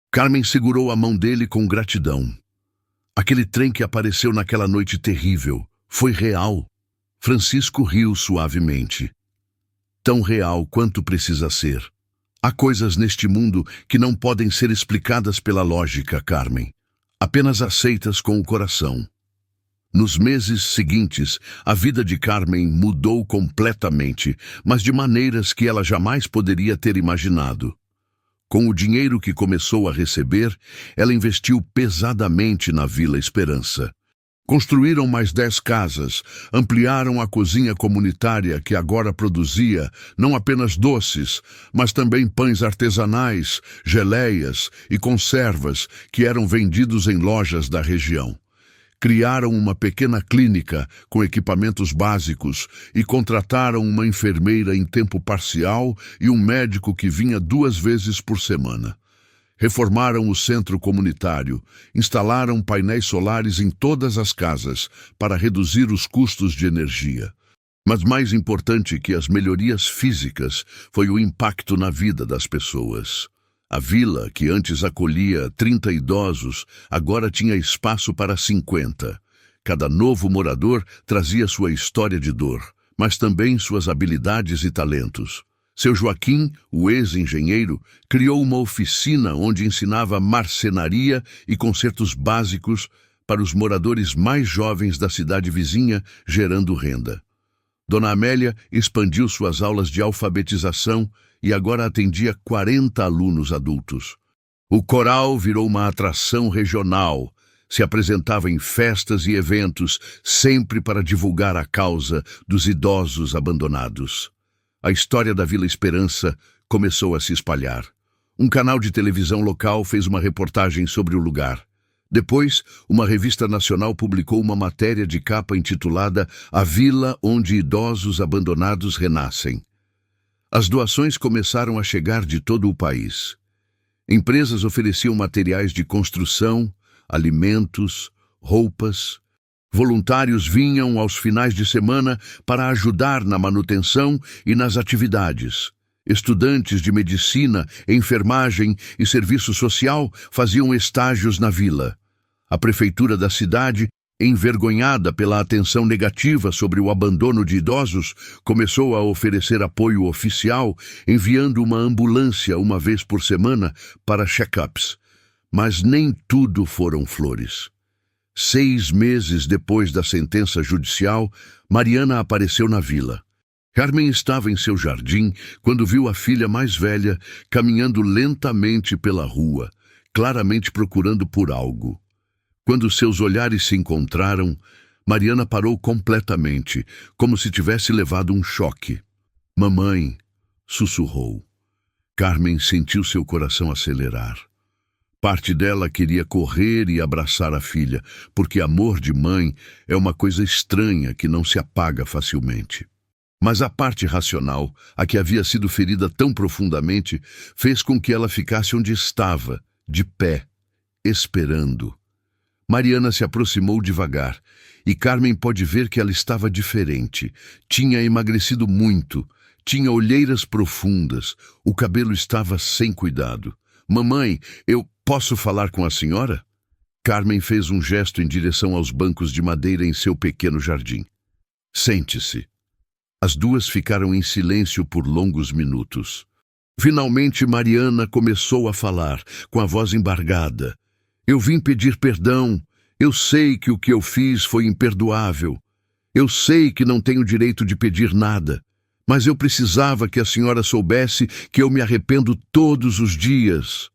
Carmen segurou a mão dele com gratidão. Aquele trem que apareceu naquela noite terrível foi real. Francisco riu suavemente. Tão real quanto precisa ser. Há coisas neste mundo que não podem ser explicadas pela lógica, Carmen. Apenas aceitas com o coração. Nos meses seguintes, a vida de Carmen mudou completamente, mas de maneiras que ela jamais poderia ter imaginado. Com o dinheiro que começou a receber, ela investiu pesadamente na Vila Esperança. Construíram mais 10 casas, ampliaram a cozinha comunitária que agora produzia não apenas doces, mas também pães artesanais, geleias e conservas que eram vendidos em lojas da região. Criaram uma pequena clínica com equipamentos básicos e contrataram uma enfermeira em tempo parcial e um médico que vinha 2 vezes por semana. Reformaram o centro comunitário, instalaram painéis solares em todas as casas para reduzir os custos de energia. Mas mais importante que as melhorias físicas foi o impacto na vida das pessoas. A vila, que antes acolhia 30 idosos, agora tinha espaço para 50. Cada novo morador trazia sua história de dor, mas também suas habilidades e talentos. Seu Joaquim, o ex-engenheiro, criou uma oficina onde ensinava marcenaria e consertos básicos para os moradores mais jovens da cidade vizinha, gerando renda. Dona Amélia expandiu suas aulas de alfabetização e agora atendia 40 alunos adultos. O coral virou uma atração regional, se apresentava em festas e eventos, sempre para divulgar a causa dos idosos abandonados. A história da Vila Esperança começou a se espalhar. Um canal de televisão local fez uma reportagem sobre o lugar. Depois, uma revista nacional publicou uma matéria de capa intitulada A Vila onde idosos abandonados renascem. As doações começaram a chegar de todo o país. Empresas ofereciam materiais de construção, alimentos, roupas. Voluntários vinham aos finais de semana para ajudar na manutenção e nas atividades. Estudantes de medicina, enfermagem e serviço social faziam estágios na vila. A prefeitura da cidade, envergonhada pela atenção negativa sobre o abandono de idosos, começou a oferecer apoio oficial, enviando uma ambulância uma vez por semana para check-ups. Mas nem tudo foram flores. 6 meses depois da sentença judicial, Mariana apareceu na vila. Carmen estava em seu jardim quando viu a filha mais velha caminhando lentamente pela rua, claramente procurando por algo. Quando seus olhares se encontraram, Mariana parou completamente, como se tivesse levado um choque. "Mamãe", sussurrou. Carmen sentiu seu coração acelerar. Parte dela queria correr e abraçar a filha, porque amor de mãe é uma coisa estranha que não se apaga facilmente. Mas a parte racional, a que havia sido ferida tão profundamente, fez com que ela ficasse onde estava, de pé, esperando. Mariana se aproximou devagar, e Carmen pôde ver que ela estava diferente. Tinha emagrecido muito, tinha olheiras profundas, o cabelo estava sem cuidado. "Mamãe, eu posso falar com a senhora?" Carmen fez um gesto em direção aos bancos de madeira em seu pequeno jardim. "Sente-se." As duas ficaram em silêncio por longos minutos. Finalmente, Mariana começou a falar, com a voz embargada. "Eu vim pedir perdão. Eu sei que o que eu fiz foi imperdoável. Eu sei que não tenho direito de pedir nada. Mas eu precisava que a senhora soubesse que eu me arrependo todos os dias."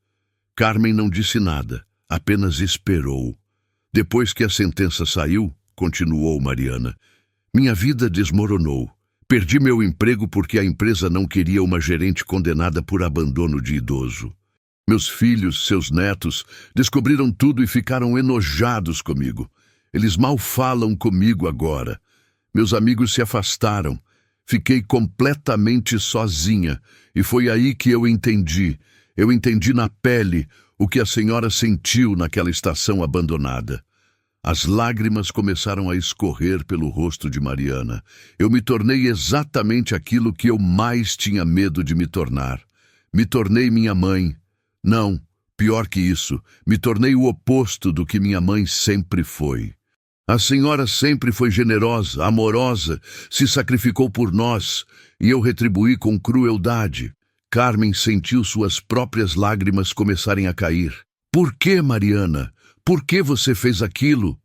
Carmen não disse nada, apenas esperou. "Depois que a sentença saiu", continuou Mariana, "minha vida desmoronou. Perdi meu emprego porque a empresa não queria uma gerente condenada por abandono de idoso. Meus filhos, seus netos, descobriram tudo e ficaram enojados comigo. Eles mal falam comigo agora. Meus amigos se afastaram. Fiquei completamente sozinha e foi aí que eu entendi. Eu entendi na pele o que a senhora sentiu naquela estação abandonada." As lágrimas começaram a escorrer pelo rosto de Mariana. "Eu me tornei exatamente aquilo que eu mais tinha medo de me tornar. Me tornei minha mãe. Não, pior que isso, me tornei o oposto do que minha mãe sempre foi. A senhora sempre foi generosa, amorosa, se sacrificou por nós, e eu retribuí com crueldade." Carmen sentiu suas próprias lágrimas começarem a cair. "Por que, Mariana? Por que você fez aquilo?"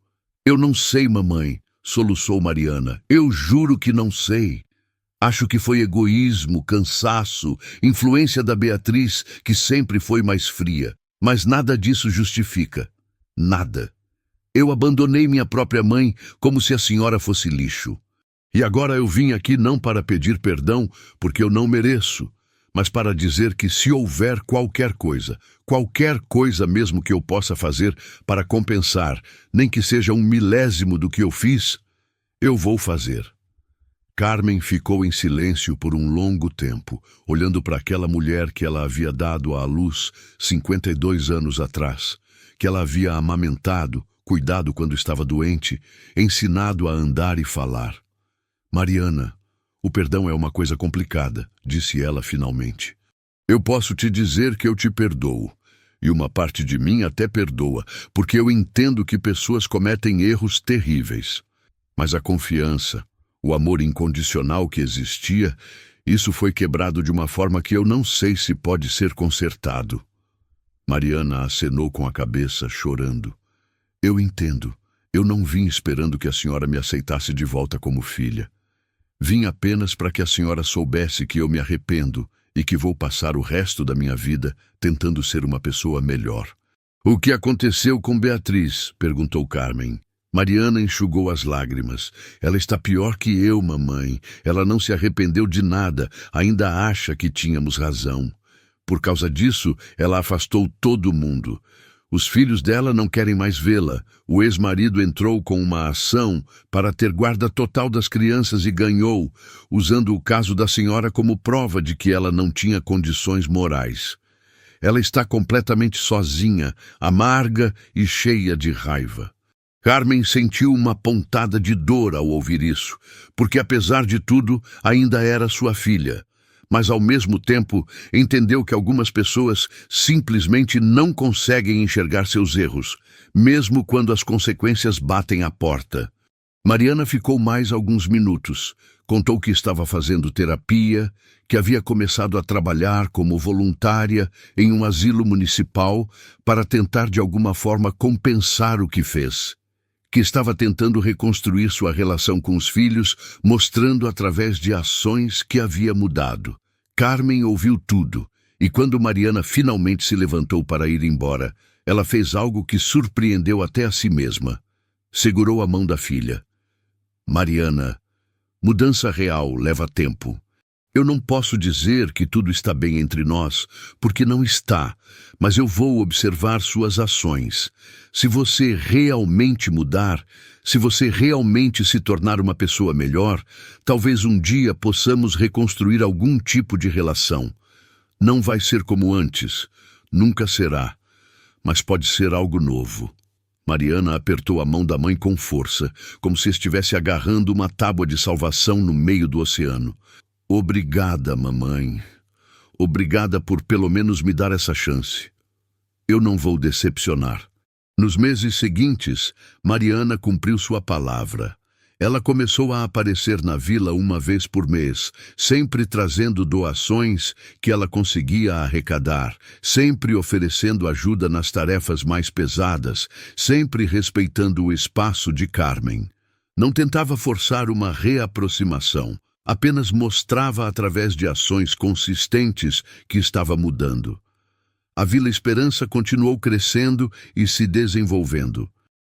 "Eu não sei, mamãe", soluçou Mariana. "Eu juro que não sei. Acho que foi egoísmo, cansaço, influência da Beatriz, que sempre foi mais fria. Mas nada disso justifica. Nada. Eu abandonei minha própria mãe como se a senhora fosse lixo. E agora eu vim aqui não para pedir perdão, porque eu não mereço, mas para dizer que se houver qualquer coisa mesmo que eu possa fazer para compensar, nem que seja 1/1000º do que eu fiz, eu vou fazer." Carmen ficou em silêncio por um longo tempo, olhando para aquela mulher que ela havia dado à luz 52 anos atrás, que ela havia amamentado, cuidado quando estava doente, ensinado a andar e falar. "Mariana, o perdão é uma coisa complicada", disse ela finalmente. "Eu posso te dizer que eu te perdoo, e uma parte de mim até perdoa, porque eu entendo que pessoas cometem erros terríveis. Mas a confiança, o amor incondicional que existia, Isso foi quebrado de uma forma que eu não sei se pode ser consertado. Mariana acenou com a cabeça, chorando. Eu entendo. Eu não vim esperando que a senhora me aceitasse de volta como filha. Vim apenas para que a senhora soubesse que eu me arrependo e que vou passar o resto da minha vida tentando ser uma pessoa melhor. O que aconteceu com Beatriz? Perguntou Carmen. Mariana enxugou as lágrimas. Ela está pior que eu, mamãe. Ela não se arrependeu de nada, ainda acha que tínhamos razão. Por causa disso, ela afastou todo mundo. Os filhos dela não querem mais vê-la. O ex-marido entrou com uma ação para ter guarda total das crianças e ganhou, usando o caso da senhora como prova de que ela não tinha condições morais. Ela está completamente sozinha, amarga e cheia de raiva. Carmen sentiu uma pontada de dor ao ouvir isso, porque apesar de tudo, ainda era sua filha. Mas ao mesmo tempo, entendeu que algumas pessoas simplesmente não conseguem enxergar seus erros, mesmo quando as consequências batem à porta. Mariana ficou mais alguns minutos. Contou que estava fazendo terapia, que havia começado a trabalhar como voluntária em um asilo municipal para tentar de alguma forma compensar o que fez. Que estava tentando reconstruir sua relação com os filhos, mostrando através de ações que havia mudado. Carmen ouviu tudo, e quando Mariana finalmente se levantou para ir embora, ela fez algo que surpreendeu até a si mesma. Segurou a mão da filha. Mariana, mudança real leva tempo. Eu não posso dizer que tudo está bem entre nós, porque não está, mas eu vou observar suas ações. Se você realmente mudar, se você realmente se tornar uma pessoa melhor, talvez um dia possamos reconstruir algum tipo de relação. Não vai ser como antes, nunca será, mas pode ser algo novo. Mariana apertou a mão da mãe com força, como se estivesse agarrando uma tábua de salvação no meio do oceano. Obrigada, mamãe. Obrigada por pelo menos me dar essa chance. Eu não vou decepcionar. Nos meses seguintes, Mariana cumpriu sua palavra. Ela começou a aparecer na vila uma vez por mês, sempre trazendo doações que ela conseguia arrecadar, sempre oferecendo ajuda nas tarefas mais pesadas, sempre respeitando o espaço de Carmen. Não tentava forçar uma reaproximação. Apenas mostrava através de ações consistentes que estava mudando. A Vila Esperança continuou crescendo e se desenvolvendo.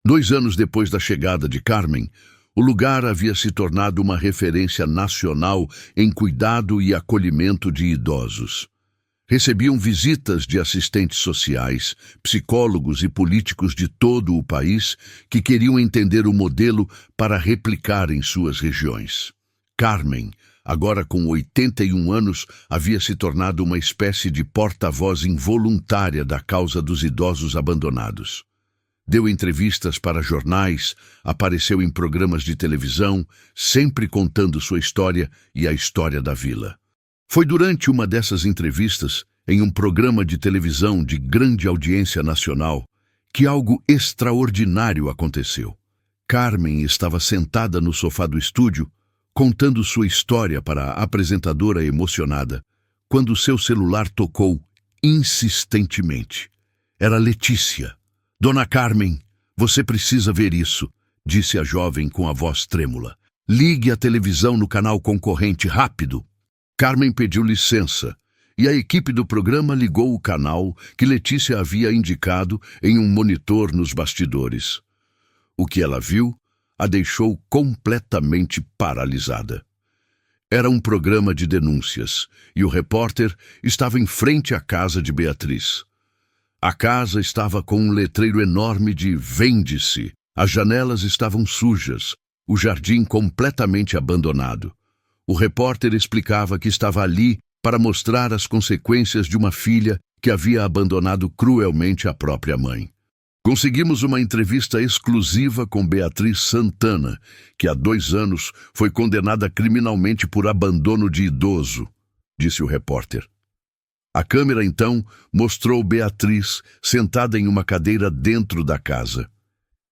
2 anos depois da chegada de Carmen, o lugar havia se tornado uma referência nacional em cuidado e acolhimento de idosos. Recebiam visitas de assistentes sociais, psicólogos e políticos de todo o país que queriam entender o modelo para replicar em suas regiões. Carmen, agora com 81 anos, havia se tornado uma espécie de porta-voz involuntária da causa dos idosos abandonados. Deu entrevistas para jornais, apareceu em programas de televisão, sempre contando sua história e a história da vila. Foi durante uma dessas entrevistas, em um programa de televisão de grande audiência nacional, que algo extraordinário aconteceu. Carmen estava sentada no sofá do estúdio, contando sua história para a apresentadora emocionada, quando seu celular tocou insistentemente. Era Letícia. Dona Carmen, você precisa ver isso, disse a jovem com a voz trêmula. Ligue a televisão no canal concorrente, rápido. Carmen pediu licença, e a equipe do programa ligou o canal que Letícia havia indicado em um monitor nos bastidores. O que ela viu a deixou completamente paralisada. Era um programa de denúncias, e o repórter estava em frente à casa de Beatriz. A casa estava com um letreiro enorme de "Vende-se". As janelas estavam sujas, o jardim completamente abandonado. O repórter explicava que estava ali para mostrar as consequências de uma filha que havia abandonado cruelmente a própria mãe. Conseguimos uma entrevista exclusiva com Beatriz Santana, que há 2 anos foi condenada criminalmente por abandono de idoso, disse o repórter. A câmera, então, mostrou Beatriz sentada em uma cadeira dentro da casa.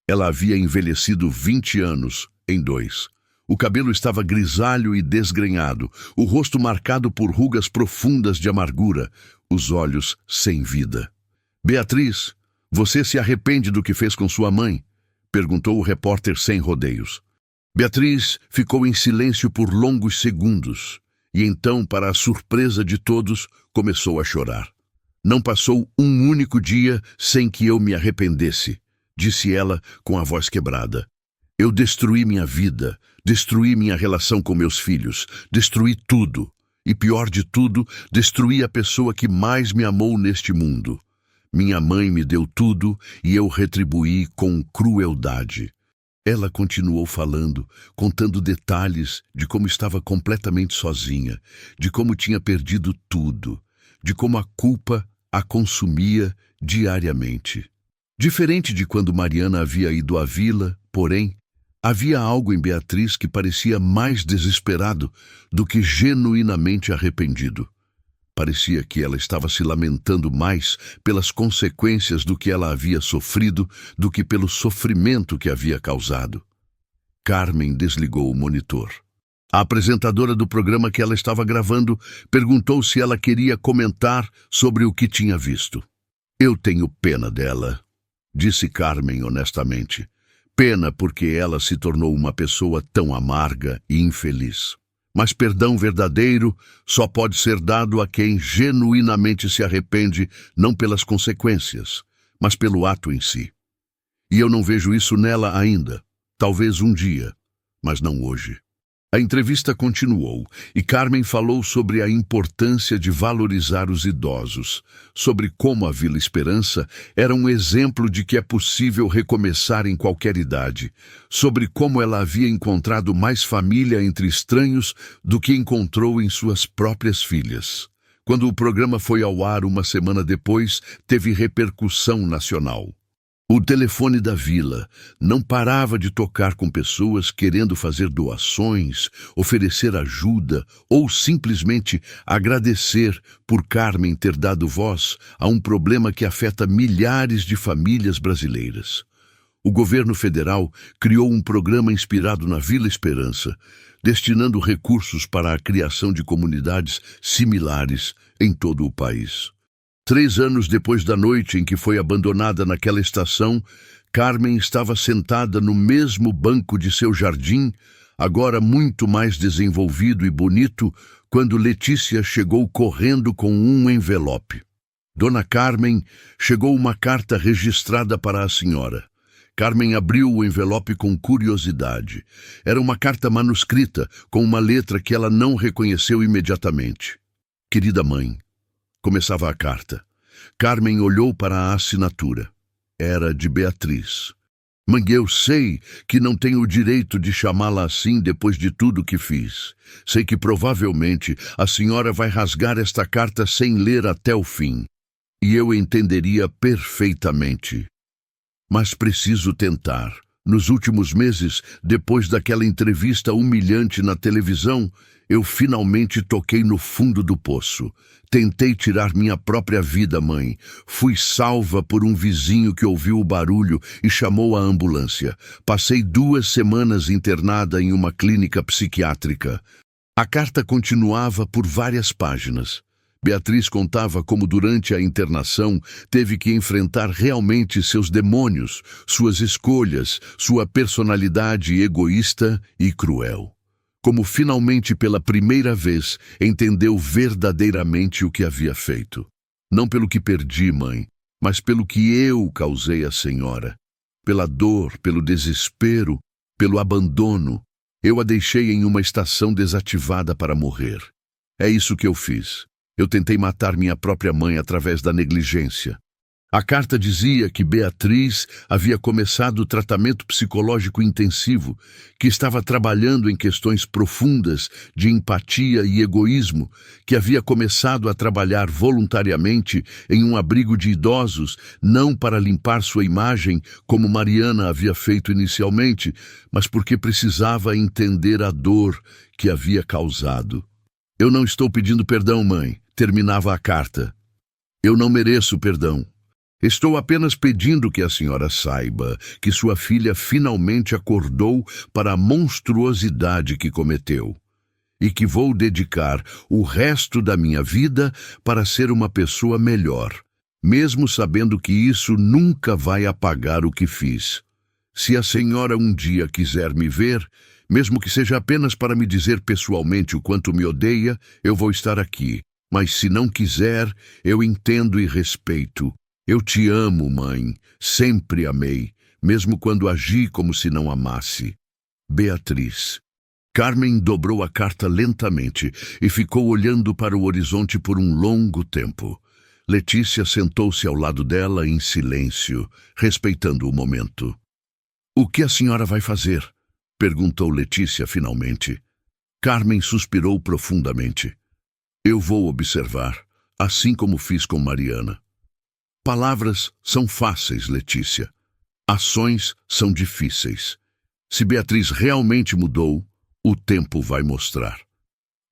Ela havia envelhecido 20 anos em 2. O cabelo estava grisalho e desgrenhado, o rosto marcado por rugas profundas de amargura, os olhos sem vida. Beatriz, você se arrepende do que fez com sua mãe? Perguntou o repórter sem rodeios. Beatriz ficou em silêncio por longos segundos e então, para a surpresa de todos, começou a chorar. Não passou um único dia sem que eu me arrependesse, disse ela com a voz quebrada. Eu destruí minha vida, destruí minha relação com meus filhos, destruí tudo. E pior de tudo, destruí a pessoa que mais me amou neste mundo. Minha mãe me deu tudo e eu retribuí com crueldade. Ela continuou falando, contando detalhes de como estava completamente sozinha, de como tinha perdido tudo, de como a culpa a consumia diariamente. Diferente de quando Mariana havia ido à vila, porém, havia algo em Beatriz que parecia mais desesperado do que genuinamente arrependido. Parecia que ela estava se lamentando mais pelas consequências do que ela havia sofrido do que pelo sofrimento que havia causado. Carmen desligou o monitor. A apresentadora do programa que ela estava gravando perguntou se ela queria comentar sobre o que tinha visto. Eu tenho pena dela, disse Carmen honestamente. Pena porque ela se tornou uma pessoa tão amarga e infeliz. Mas perdão verdadeiro só pode ser dado a quem genuinamente se arrepende, não pelas consequências, mas pelo ato em si. E eu não vejo isso nela ainda. Talvez um dia, mas não hoje. A entrevista continuou e Carmen falou sobre a importância de valorizar os idosos, sobre como a Vila Esperança era um exemplo de que é possível recomeçar em qualquer idade, sobre como ela havia encontrado mais família entre estranhos do que encontrou em suas próprias filhas. Quando o programa foi ao ar uma semana depois, teve repercussão nacional. O telefone da vila não parava de tocar com pessoas querendo fazer doações, oferecer ajuda ou simplesmente agradecer por Carmen ter dado voz a um problema que afeta milhares de famílias brasileiras. O governo federal criou um programa inspirado na Vila Esperança, destinando recursos para a criação de comunidades similares em todo o país. 3 anos depois da noite em que foi abandonada naquela estação, Carmen estava sentada no mesmo banco de seu jardim, agora muito mais desenvolvido e bonito, quando Letícia chegou correndo com um envelope. Dona Carmen, chegou uma carta registrada para a senhora. Carmen abriu o envelope com curiosidade. Era uma carta manuscrita, com uma letra que ela não reconheceu imediatamente. Querida mãe, começava a carta. Carmen olhou para a assinatura. Era de Beatriz. Mãe, eu sei que não tenho o direito de chamá-la assim depois de tudo que fiz. Sei que provavelmente a senhora vai rasgar esta carta sem ler até o fim. E eu entenderia perfeitamente. Mas preciso tentar. Nos últimos meses, depois daquela entrevista humilhante na televisão, eu finalmente toquei no fundo do poço. Tentei tirar minha própria vida, mãe. Fui salva por um vizinho que ouviu o barulho e chamou a ambulância. Passei 2 semanas internada em uma clínica psiquiátrica. A carta continuava por várias páginas. Beatriz contava como durante a internação teve que enfrentar realmente seus demônios, suas escolhas, sua personalidade egoísta e cruel. Como finalmente pela primeira vez entendeu verdadeiramente o que havia feito. Não pelo que perdi, mãe, mas pelo que eu causei à senhora. Pela dor, pelo desespero, pelo abandono. Eu a deixei em uma estação desativada para morrer. É isso que eu fiz. Eu tentei matar minha própria mãe através da negligência. A carta dizia que Beatriz havia começado o tratamento psicológico intensivo, que estava trabalhando em questões profundas de empatia e egoísmo, que havia começado a trabalhar voluntariamente em um abrigo de idosos, não para limpar sua imagem, como Mariana havia feito inicialmente, mas porque precisava entender a dor que havia causado. Eu não estou pedindo perdão, mãe, terminava a carta. Eu não mereço perdão. Estou apenas pedindo que a senhora saiba que sua filha finalmente acordou para a monstruosidade que cometeu e que vou dedicar o resto da minha vida para ser uma pessoa melhor, mesmo sabendo que isso nunca vai apagar o que fiz. Se a senhora um dia quiser me ver, mesmo que seja apenas para me dizer pessoalmente o quanto me odeia, eu vou estar aqui. Mas se não quiser, eu entendo e respeito. Eu te amo, mãe. Sempre amei, mesmo quando agi como se não amasse. Beatriz. Carmen dobrou a carta lentamente e ficou olhando para o horizonte por um longo tempo. Letícia sentou-se ao lado dela em silêncio, respeitando o momento. O que a senhora vai fazer? Perguntou Letícia finalmente. Carmen suspirou profundamente. Eu vou observar, assim como fiz com Mariana. Palavras são fáceis, Letícia. Ações são difíceis. Se Beatriz realmente mudou, o tempo vai mostrar.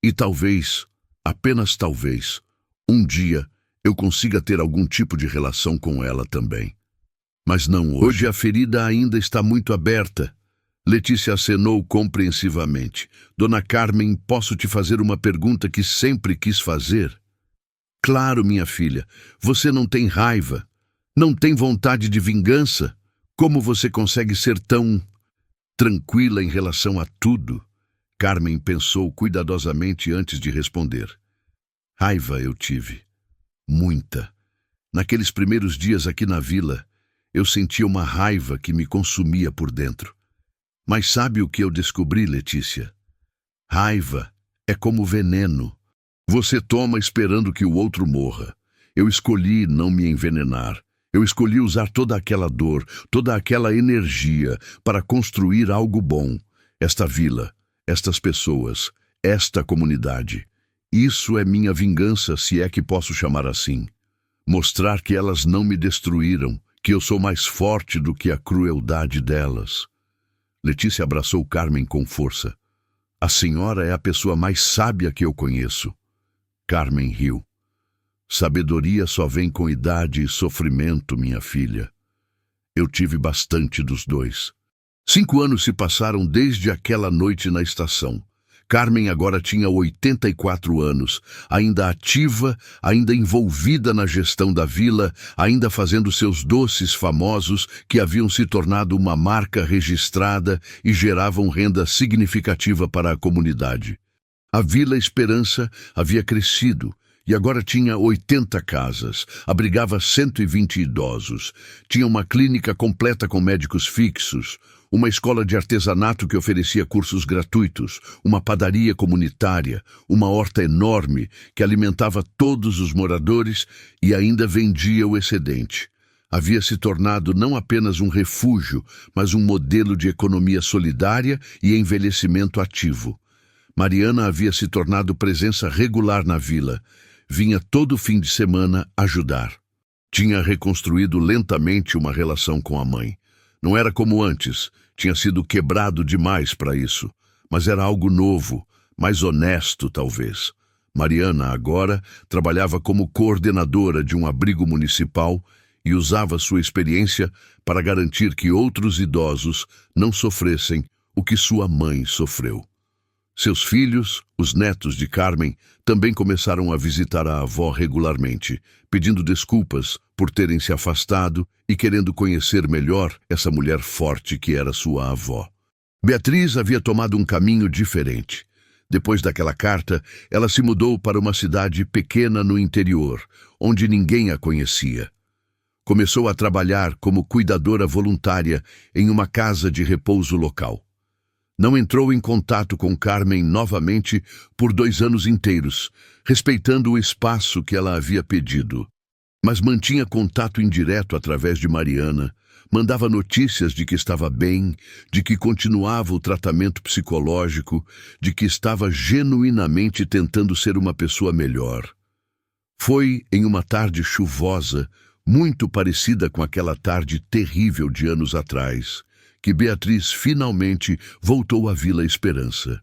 E talvez, apenas talvez, um dia eu consiga ter algum tipo de relação com ela também. Mas não hoje. Hoje a ferida ainda está muito aberta. Letícia acenou compreensivamente. Dona Carmen, posso te fazer uma pergunta que sempre quis fazer? Claro, minha filha. Você não tem raiva. Não tem vontade de vingança. Como você consegue ser tão tranquila em relação a tudo? Carmen pensou cuidadosamente antes de responder. Raiva eu tive. Muita. Naqueles primeiros dias aqui na vila, eu sentia uma raiva que me consumia por dentro. Mas sabe o que eu descobri, Letícia? Raiva é como veneno. Você toma esperando que o outro morra. Eu escolhi não me envenenar. Eu escolhi usar toda aquela dor, toda aquela energia para construir algo bom. Esta vila, estas pessoas, esta comunidade. Isso é minha vingança, se é que posso chamar assim. Mostrar que elas não me destruíram, que eu sou mais forte do que a crueldade delas. Letícia abraçou Carmen com força. A senhora é a pessoa mais sábia que eu conheço. Carmen riu. Sabedoria só vem com idade e sofrimento, minha filha. Eu tive bastante dos dois. 5 anos se passaram desde aquela noite na estação. Carmen agora tinha 84 anos, ainda ativa, ainda envolvida na gestão da vila, ainda fazendo seus doces famosos que haviam se tornado uma marca registrada e geravam renda significativa para a comunidade. A Vila Esperança havia crescido e agora tinha 80 casas, abrigava 120 idosos, tinha uma clínica completa com médicos fixos, uma escola de artesanato que oferecia cursos gratuitos, uma padaria comunitária, uma horta enorme que alimentava todos os moradores e ainda vendia o excedente. Havia se tornado não apenas um refúgio, mas um modelo de economia solidária e envelhecimento ativo. Mariana havia se tornado presença regular na vila. Vinha todo fim de semana ajudar. Tinha reconstruído lentamente uma relação com a mãe. Não era como antes, tinha sido quebrado demais para isso, mas era algo novo, mais honesto talvez. Mariana agora trabalhava como coordenadora de um abrigo municipal e usava sua experiência para garantir que outros idosos não sofressem o que sua mãe sofreu. Seus filhos, os netos de Carmen, também começaram a visitar a avó regularmente, pedindo desculpas por terem se afastado e querendo conhecer melhor essa mulher forte que era sua avó. Beatriz havia tomado um caminho diferente. Depois daquela carta, ela se mudou para uma cidade pequena no interior, onde ninguém a conhecia. Começou a trabalhar como cuidadora voluntária em uma casa de repouso local. Não entrou em contato com Carmen novamente por 2 anos inteiros, respeitando o espaço que ela havia pedido. Mas mantinha contato indireto através de Mariana, mandava notícias de que estava bem, de que continuava o tratamento psicológico, de que estava genuinamente tentando ser uma pessoa melhor. Foi em uma tarde chuvosa, muito parecida com aquela tarde terrível de anos atrás, que Beatriz finalmente voltou à Vila Esperança.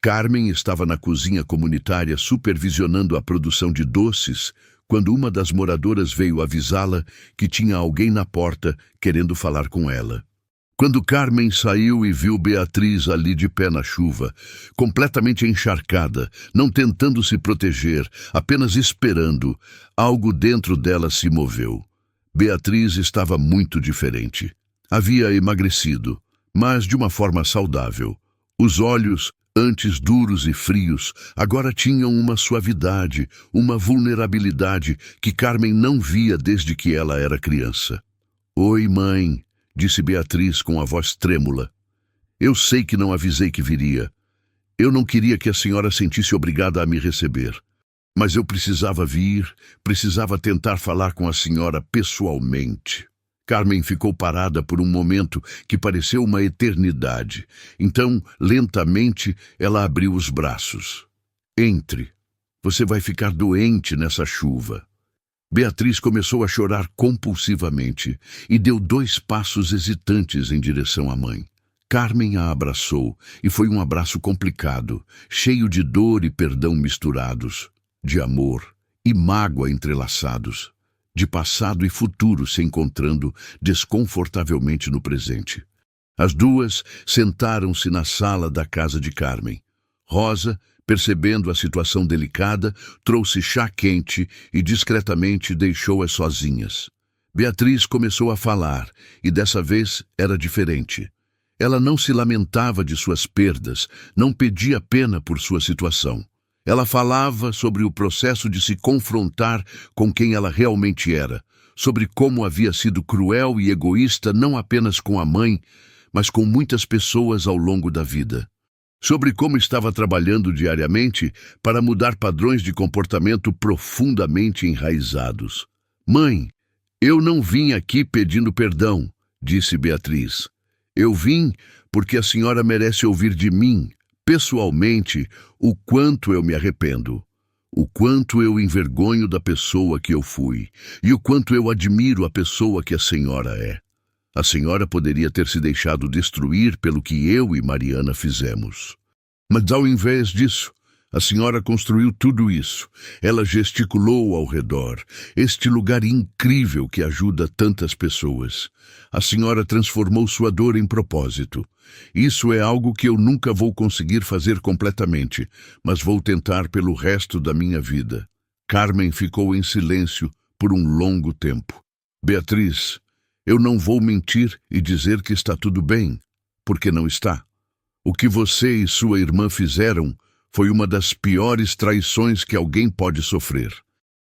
Carmen estava na cozinha comunitária supervisionando a produção de doces, quando uma das moradoras veio avisá-la que tinha alguém na porta querendo falar com ela. Quando Carmen saiu e viu Beatriz ali de pé na chuva, completamente encharcada, não tentando se proteger, apenas esperando, algo dentro dela se moveu. Beatriz estava muito diferente. Havia emagrecido, mas de uma forma saudável. Os olhos, antes duros e frios, agora tinham uma suavidade, uma vulnerabilidade que Carmen não via desde que ela era criança. "Oi, mãe", disse Beatriz com a voz trêmula. "Eu sei que não avisei que viria. Eu não queria que a senhora sentisse obrigada a me receber. Mas eu precisava vir, precisava tentar falar com a senhora pessoalmente." Carmen ficou parada por um momento que pareceu uma eternidade. Então, lentamente, ela abriu os braços. "Entre. Você vai ficar doente nessa chuva." Beatriz começou a chorar compulsivamente e deu 2 passos hesitantes em direção à mãe. Carmen a abraçou, e foi um abraço complicado, cheio de dor e perdão misturados, de amor e mágoa entrelaçados, de passado e futuro se encontrando desconfortavelmente no presente. As duas sentaram-se na sala da casa de Carmen. Rosa, percebendo a situação delicada, trouxe chá quente e discretamente deixou-as sozinhas. Beatriz começou a falar, e dessa vez era diferente. Ela não se lamentava de suas perdas, não pedia pena por sua situação. Ela falava sobre o processo de se confrontar com quem ela realmente era, sobre como havia sido cruel e egoísta não apenas com a mãe, mas com muitas pessoas ao longo da vida. Sobre como estava trabalhando diariamente para mudar padrões de comportamento profundamente enraizados. "Mãe, eu não vim aqui pedindo perdão", disse Beatriz. "Eu vim porque a senhora merece ouvir de mim, pessoalmente, o quanto eu me arrependo, o quanto eu envergonho da pessoa que eu fui e o quanto eu admiro a pessoa que a senhora é. A senhora poderia ter se deixado destruir pelo que eu e Mariana fizemos. Mas ao invés disso, a senhora construiu tudo isso. Ela gesticulou ao redor, este lugar incrível que ajuda tantas pessoas. A senhora transformou sua dor em propósito. Isso é algo que eu nunca vou conseguir fazer completamente, mas vou tentar pelo resto da minha vida." Carmen ficou em silêncio por um longo tempo. "Beatriz, eu não vou mentir e dizer que está tudo bem, porque não está. O que você e sua irmã fizeram foi uma das piores traições que alguém pode sofrer.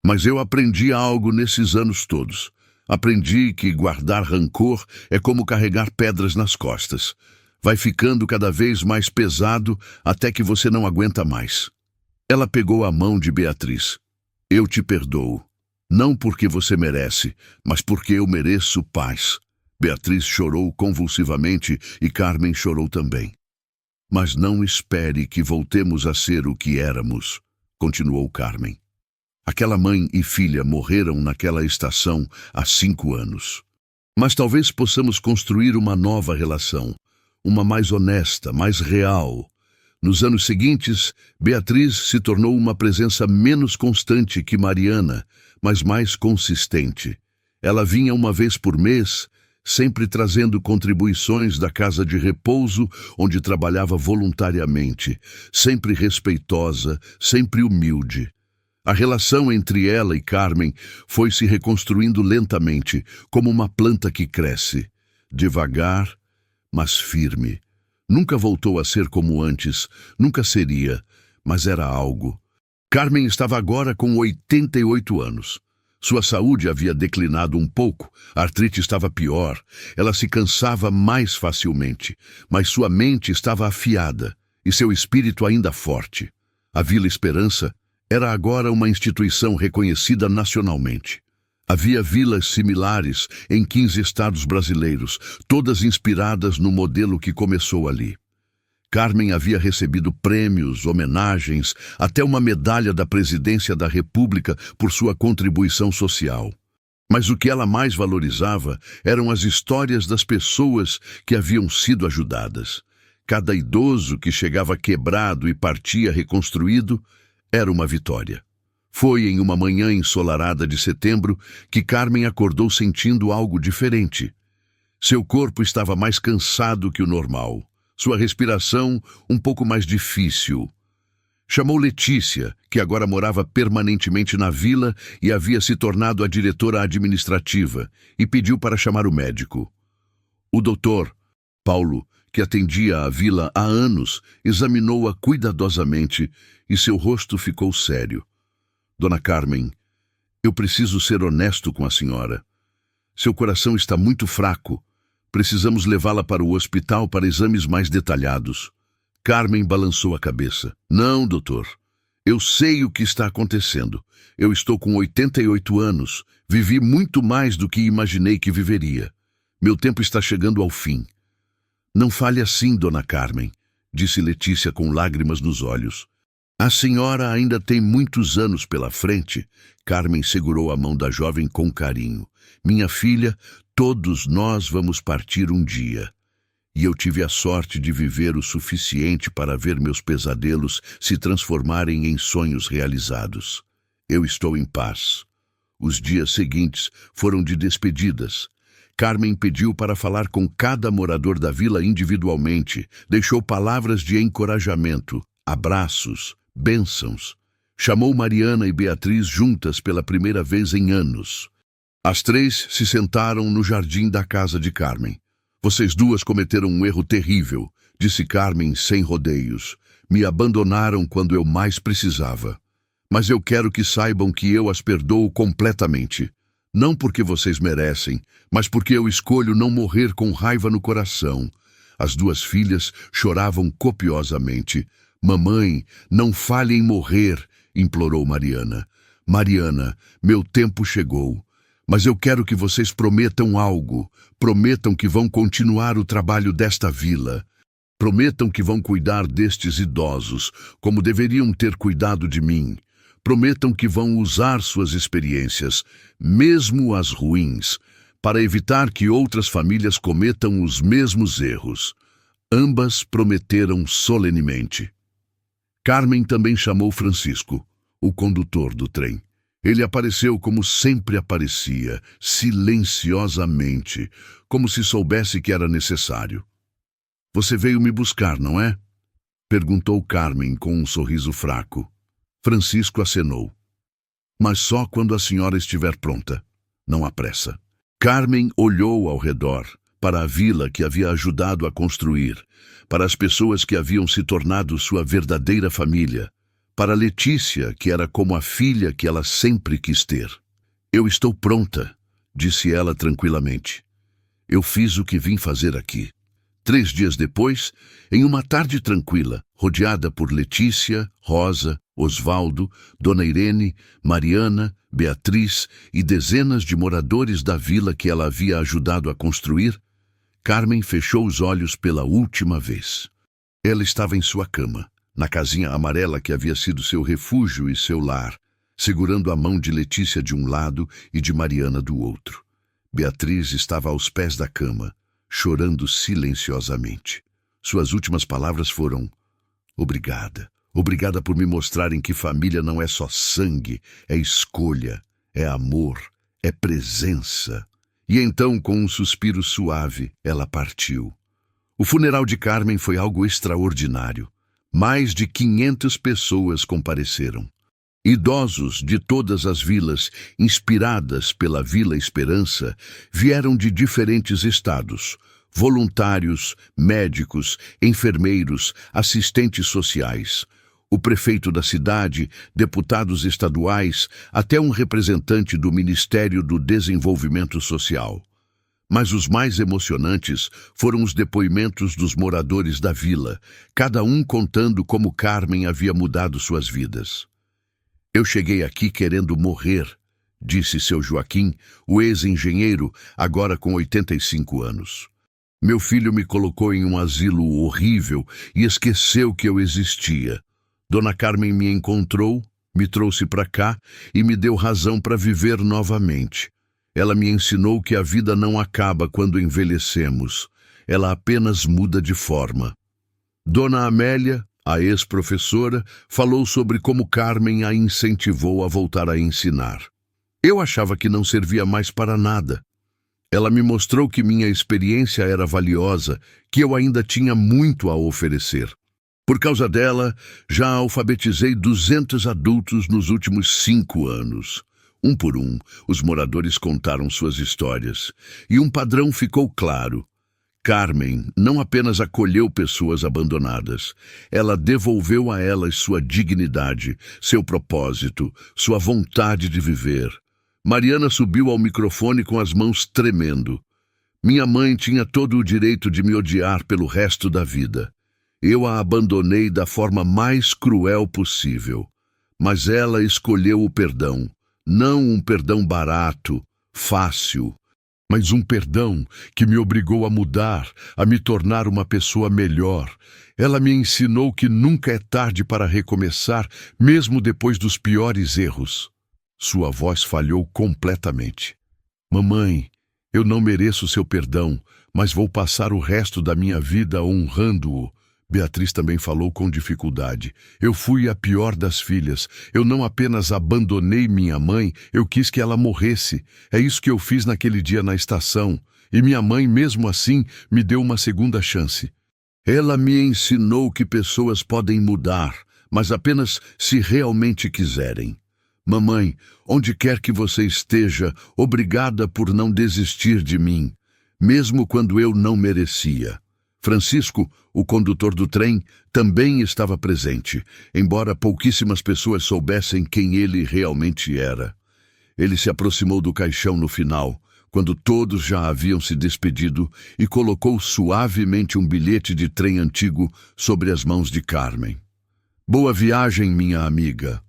Mas eu aprendi algo nesses anos todos. Aprendi que guardar rancor é como carregar pedras nas costas. Vai ficando cada vez mais pesado até que você não aguenta mais." Ela pegou a mão de Beatriz. "Eu te perdoo. Não porque você merece, mas porque eu mereço paz." Beatriz chorou convulsivamente e Carmen chorou também. "Mas não espere que voltemos a ser o que éramos", continuou Carmen. "Aquela mãe e filha morreram naquela estação há 5 anos. Mas talvez possamos construir uma nova relação, uma mais honesta, mais real." Nos anos seguintes, Beatriz se tornou uma presença menos constante que Mariana, mas mais consistente. Ela vinha uma vez por mês, sempre trazendo contribuições da casa de repouso onde trabalhava voluntariamente, sempre respeitosa, sempre humilde. A relação entre ela e Carmen foi se reconstruindo lentamente, como uma planta que cresce, devagar, mas firme. Nunca voltou a ser como antes, nunca seria, mas era algo. Carmen estava agora com 88 anos. Sua saúde havia declinado um pouco, a artrite estava pior, ela se cansava mais facilmente, mas sua mente estava afiada e seu espírito ainda forte. A Vila Esperança era agora uma instituição reconhecida nacionalmente. Havia vilas similares em 15 estados brasileiros, todas inspiradas no modelo que começou ali. Carmen havia recebido prêmios, homenagens, até uma medalha da Presidência da República por sua contribuição social. Mas o que ela mais valorizava eram as histórias das pessoas que haviam sido ajudadas. Cada idoso que chegava quebrado e partia reconstruído era uma vitória. Foi em uma manhã ensolarada de setembro que Carmen acordou sentindo algo diferente. Seu corpo estava mais cansado que o normal, sua respiração um pouco mais difícil. Chamou Letícia, que agora morava permanentemente na vila e havia se tornado a diretora administrativa, e pediu para chamar o médico. O doutor, Paulo, que atendia a vila há anos, examinou-a cuidadosamente e seu rosto ficou sério. Dona Carmen, eu preciso ser honesto com a senhora. Seu coração está muito fraco. Precisamos levá-la para o hospital para exames mais detalhados. Carmen balançou a cabeça. Não, doutor. Eu sei o que está acontecendo. Eu estou com 88 anos. Vivi muito mais do que imaginei que viveria. Meu tempo está chegando ao fim. Não fale assim, dona Carmen, disse Letícia com lágrimas nos olhos. A senhora ainda tem muitos anos pela frente. Carmen segurou a mão da jovem com carinho. Minha filha, todos nós vamos partir um dia. E eu tive a sorte de viver o suficiente para ver meus pesadelos se transformarem em sonhos realizados. Eu estou em paz. Os dias seguintes foram de despedidas. Carmen pediu para falar com cada morador da vila individualmente, deixou palavras de encorajamento, abraços, bênçãos. Chamou Mariana e Beatriz juntas pela primeira vez em anos. As três se sentaram no jardim da casa de Carmen. Vocês duas cometeram um erro terrível, disse Carmen sem rodeios. Me abandonaram quando eu mais precisava. Mas eu quero que saibam que eu as perdoo completamente. Não porque vocês merecem, mas porque eu escolho não morrer com raiva no coração. As duas filhas choravam copiosamente. Mamãe, não fale em morrer, implorou Mariana. Mariana, meu tempo chegou. Mas eu quero que vocês prometam algo. Prometam que vão continuar o trabalho desta vila. Prometam que vão cuidar destes idosos, como deveriam ter cuidado de mim. Prometam que vão usar suas experiências, mesmo as ruins, para evitar que outras famílias cometam os mesmos erros. Ambas prometeram solenemente. Carmen também chamou Francisco, o condutor do trem. Ele apareceu como sempre aparecia, silenciosamente, como se soubesse que era necessário. Você veio me buscar, não é? Perguntou Carmen com um sorriso fraco. Francisco acenou. Mas só quando a senhora estiver pronta. Não há pressa. Carmen olhou ao redor, para a vila que havia ajudado a construir, para as pessoas que haviam se tornado sua verdadeira família, para Letícia, que era como a filha que ela sempre quis ter. Eu estou pronta, disse ela tranquilamente. Eu fiz o que vim fazer aqui. 3 dias depois, em uma tarde tranquila, rodeada por Letícia, Rosa, Osvaldo, Dona Irene, Mariana, Beatriz e dezenas de moradores da vila que ela havia ajudado a construir, Carmen fechou os olhos pela última vez. Ela estava em sua cama, na casinha amarela que havia sido seu refúgio e seu lar, segurando a mão de Letícia de um lado e de Mariana do outro. Beatriz estava aos pés da cama, chorando silenciosamente. Suas últimas palavras foram: obrigada. Obrigada por me mostrarem que família não é só sangue, é escolha, é amor, é presença. E então, com um suspiro suave, ela partiu. O funeral de Carmen foi algo extraordinário. Mais de 500 pessoas compareceram. Idosos de todas as vilas, inspiradas pela Vila Esperança, vieram de diferentes estados. Voluntários, médicos, enfermeiros, assistentes sociais. O prefeito da cidade, deputados estaduais, até um representante do Ministério do Desenvolvimento Social. Mas os mais emocionantes foram os depoimentos dos moradores da vila, cada um contando como Carmen havia mudado suas vidas. Eu cheguei aqui querendo morrer, disse seu Joaquim, o ex-engenheiro, agora com 85 anos. Meu filho me colocou em um asilo horrível e esqueceu que eu existia. Dona Carmen me encontrou, me trouxe para cá e me deu razão para viver novamente. Ela me ensinou que a vida não acaba quando envelhecemos. Ela apenas muda de forma. Dona Amélia, A ex-professora falou sobre como Carmen a incentivou a voltar a ensinar. Eu achava que não servia mais para nada. Ela me mostrou que minha experiência era valiosa, que eu ainda tinha muito a oferecer. Por causa dela, já alfabetizei 200 adultos nos últimos 5 anos. Um por um, os moradores contaram suas histórias. E um padrão ficou claro. Carmen não apenas acolheu pessoas abandonadas, ela devolveu a elas sua dignidade, seu propósito, sua vontade de viver. Mariana subiu ao microfone com as mãos tremendo. Minha mãe tinha todo o direito de me odiar pelo resto da vida. Eu a abandonei da forma mais cruel possível. Mas ela escolheu o perdão, não um perdão barato, fácil, mas um perdão que me obrigou a mudar, a me tornar uma pessoa melhor. Ela me ensinou que nunca é tarde para recomeçar, mesmo depois dos piores erros. Sua voz falhou completamente. Mamãe, eu não mereço seu perdão, mas vou passar o resto da minha vida honrando-o. Beatriz também falou com dificuldade. Eu fui a pior das filhas. Eu não apenas abandonei minha mãe, eu quis que ela morresse. É isso que eu fiz naquele dia na estação. E minha mãe, mesmo assim, me deu uma segunda chance. Ela me ensinou que pessoas podem mudar, mas apenas se realmente quiserem. Mamãe, onde quer que você esteja, obrigada por não desistir de mim, mesmo quando eu não merecia. Francisco, o condutor do trem, também estava presente, embora pouquíssimas pessoas soubessem quem ele realmente era. Ele se aproximou do caixão no final, quando todos já haviam se despedido, e colocou suavemente um bilhete de trem antigo sobre as mãos de Carmen. Boa viagem, minha amiga.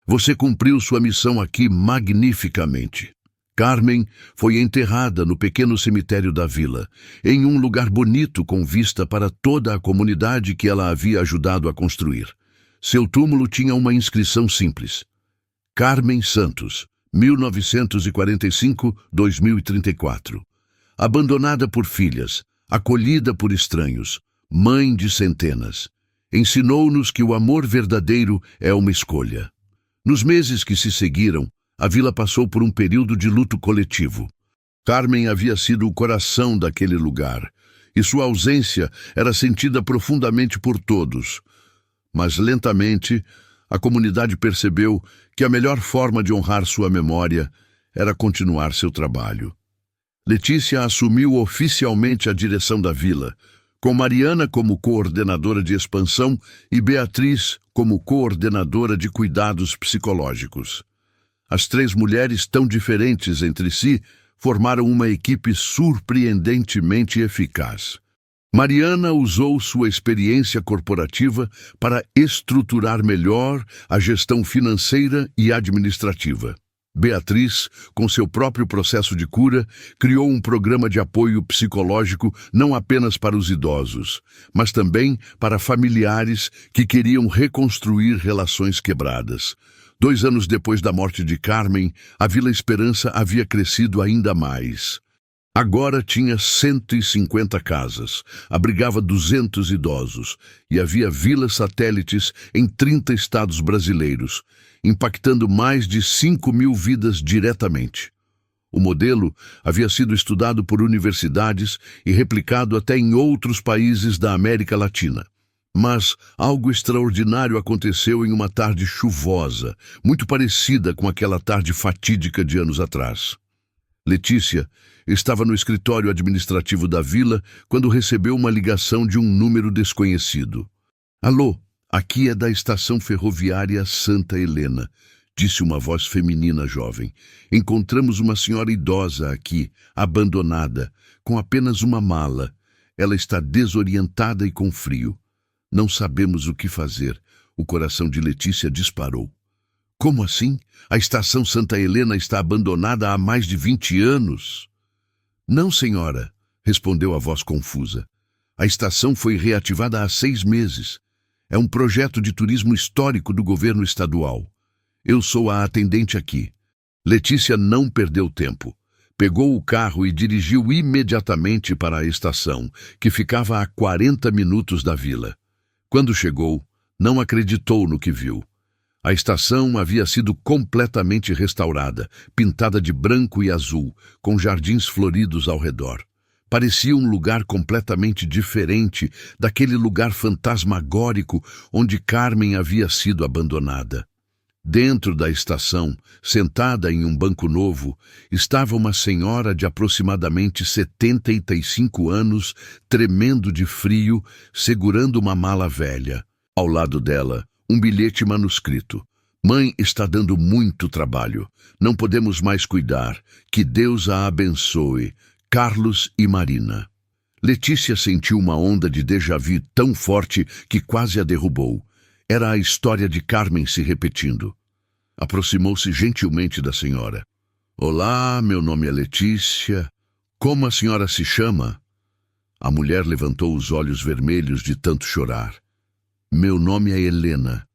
Você cumpriu sua missão aqui magnificamente. Carmen foi enterrada no pequeno cemitério da vila, em um lugar bonito com vista para toda a comunidade que ela havia ajudado a construir. Seu túmulo tinha uma inscrição simples: Carmen Santos, 1945-2034. Abandonada por filhas, acolhida por estranhos, mãe de centenas. Ensinou-nos que o amor verdadeiro é uma escolha. Nos meses que se seguiram, a vila passou por um período de luto coletivo. Carmen havia sido o coração daquele lugar, e sua ausência era sentida profundamente por todos. Mas lentamente, a comunidade percebeu que a melhor forma de honrar sua memória era continuar seu trabalho. Letícia assumiu oficialmente a direção da vila, com Mariana como coordenadora de expansão e Beatriz como coordenadora de cuidados psicológicos. As 3 mulheres, tão diferentes entre si, formaram uma equipe surpreendentemente eficaz. Mariana usou sua experiência corporativa para estruturar melhor a gestão financeira e administrativa. Beatriz, com seu próprio processo de cura, criou um programa de apoio psicológico não apenas para os idosos, mas também para familiares que queriam reconstruir relações quebradas. 2 anos depois da morte de Carmen, a Vila Esperança havia crescido ainda mais. Agora tinha 150 casas, abrigava 200 idosos e havia vilas satélites em 30 estados brasileiros, impactando mais de 5.000 vidas diretamente. O modelo havia sido estudado por universidades e replicado até em outros países da América Latina. Mas algo extraordinário aconteceu em uma tarde chuvosa, muito parecida com aquela tarde fatídica de anos atrás. Letícia estava no escritório administrativo da vila quando recebeu uma ligação de um número desconhecido. Alô, aqui é da estação ferroviária Santa Helena, disse uma voz feminina jovem. Encontramos uma senhora idosa aqui, abandonada, com apenas uma mala. Ela está desorientada e com frio. Não sabemos o que fazer. O coração de Letícia disparou. Como assim? A estação Santa Helena está abandonada há mais de 20 anos. Não, senhora, respondeu a voz confusa. A estação foi reativada há 6 meses. É um projeto de turismo histórico do governo estadual. Eu sou a atendente aqui. Letícia não perdeu tempo. Pegou o carro e dirigiu imediatamente para a estação, que ficava a 40 minutos da vila. Quando chegou, Não acreditou no que viu. A estação havia sido completamente restaurada, pintada de branco e azul, com jardins floridos ao redor. Parecia um lugar completamente diferente daquele lugar fantasmagórico onde Carmen havia sido abandonada. Dentro da estação, sentada em um banco novo, estava uma senhora de aproximadamente 75 anos, tremendo de frio, segurando uma mala velha. Ao lado dela, um bilhete manuscrito. Mãe está dando muito trabalho. Não podemos mais cuidar. Que Deus a abençoe. Carlos e Marina. Letícia sentiu uma onda de déjà-vu tão forte que quase a derrubou. Era a história de Carmen se repetindo. Aproximou-se gentilmente da senhora. Olá, meu nome é Letícia. Como a senhora se chama? A mulher levantou os olhos vermelhos de tanto chorar. Meu nome é Helena.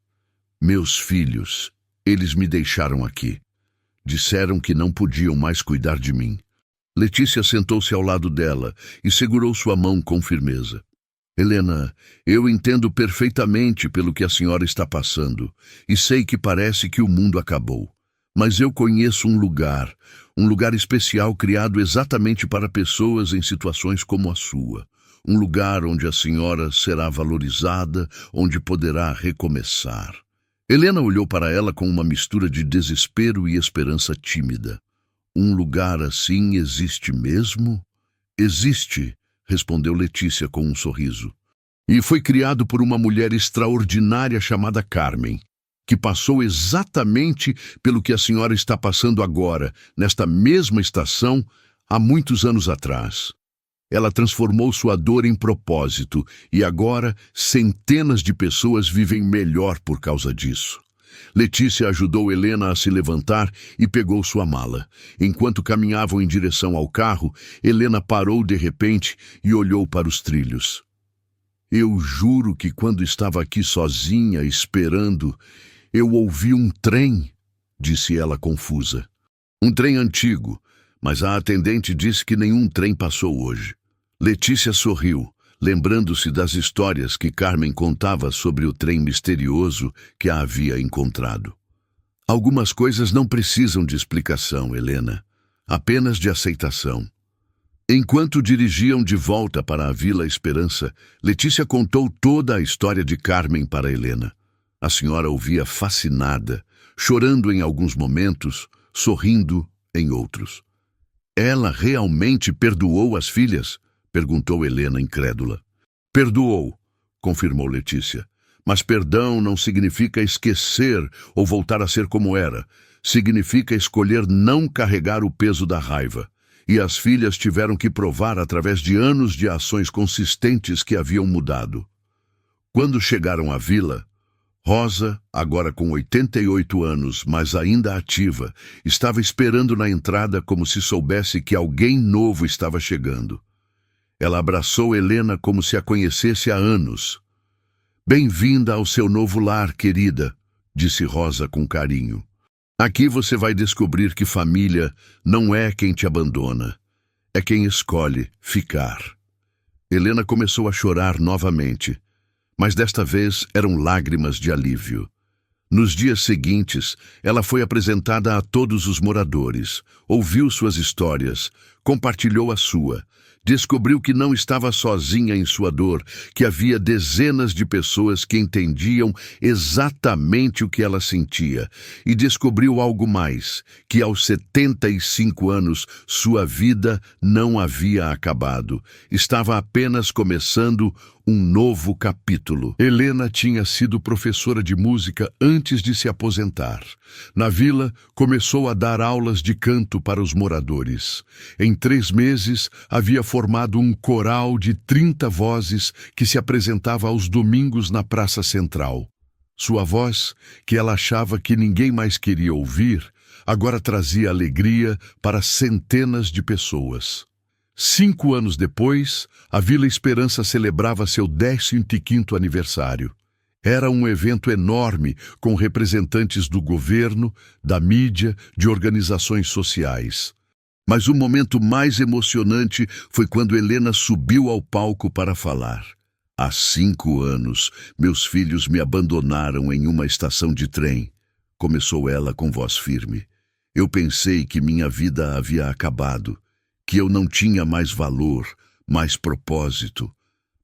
Meus filhos, eles me deixaram aqui. Disseram que não podiam mais cuidar de mim. Letícia sentou-se ao lado dela e segurou sua mão com firmeza. Helena, eu entendo perfeitamente pelo que a senhora está passando e sei que parece que o mundo acabou. Mas eu conheço um lugar especial criado exatamente para pessoas em situações como a sua. Um lugar onde a senhora será valorizada, onde poderá recomeçar. Helena olhou para ela com uma mistura de desespero e esperança tímida. Um lugar assim existe mesmo? Existe, respondeu Letícia com um sorriso. E foi criado por uma mulher extraordinária chamada Carmen, que passou exatamente pelo que a senhora está passando agora, nesta mesma estação, há muitos anos atrás. Ela transformou sua dor em propósito e agora centenas de pessoas vivem melhor por causa disso. Letícia ajudou Helena a se levantar e pegou sua mala. Enquanto caminhavam em direção ao carro, Helena parou de repente e olhou para os trilhos. Eu juro que quando estava aqui sozinha, esperando, eu ouvi um trem, disse ela confusa. Um trem antigo, mas a atendente disse que nenhum trem passou hoje. Letícia sorriu, lembrando-se das histórias que Carmen contava sobre o trem misterioso que a havia encontrado. Algumas coisas não precisam de explicação, Helena, apenas de aceitação. Enquanto dirigiam de volta para a Vila Esperança, Letícia contou toda a história de Carmen para Helena. A senhora ouvia fascinada, chorando em alguns momentos, sorrindo em outros. Ela realmente perdoou as filhas? Perguntou Helena incrédula. Perdoou, confirmou Letícia. Mas perdão não significa esquecer ou voltar a ser como era. Significa escolher não carregar o peso da raiva. E as filhas tiveram que provar através de anos de ações consistentes que haviam mudado. Quando chegaram à vila, Rosa, agora com 88 anos, mas ainda ativa, estava esperando na entrada como se soubesse que alguém novo estava chegando. Ela abraçou Helena como se a conhecesse há anos. Bem-vinda ao seu novo lar, querida, disse Rosa com carinho. Aqui você vai descobrir que família não é quem te abandona, é quem escolhe ficar. Helena começou a chorar novamente, mas desta vez eram lágrimas de alívio. Nos dias seguintes, ela foi apresentada a todos os moradores, ouviu suas histórias, compartilhou a sua, descobriu que não estava sozinha em sua dor, que havia dezenas de pessoas que entendiam exatamente o que ela sentia, e descobriu algo mais, que aos 75 anos sua vida não havia acabado, estava apenas começando um novo capítulo. Helena tinha sido professora de música antes de se aposentar. Na vila, começou a dar aulas de canto para os moradores. Em 3 meses, havia formado um coral de 30 vozes que se apresentava aos domingos na Praça Central. Sua voz, que ela achava que ninguém mais queria ouvir, agora trazia alegria para centenas de pessoas. 5 anos depois, a Vila Esperança celebrava seu 15º aniversário. Era um evento enorme com representantes do governo, da mídia, de organizações sociais. Mas o momento mais emocionante foi quando Helena subiu ao palco para falar. Há 5 anos, meus filhos me abandonaram em uma estação de trem. Começou ela com voz firme. Eu pensei que minha vida havia acabado, que eu não tinha mais valor, mais propósito.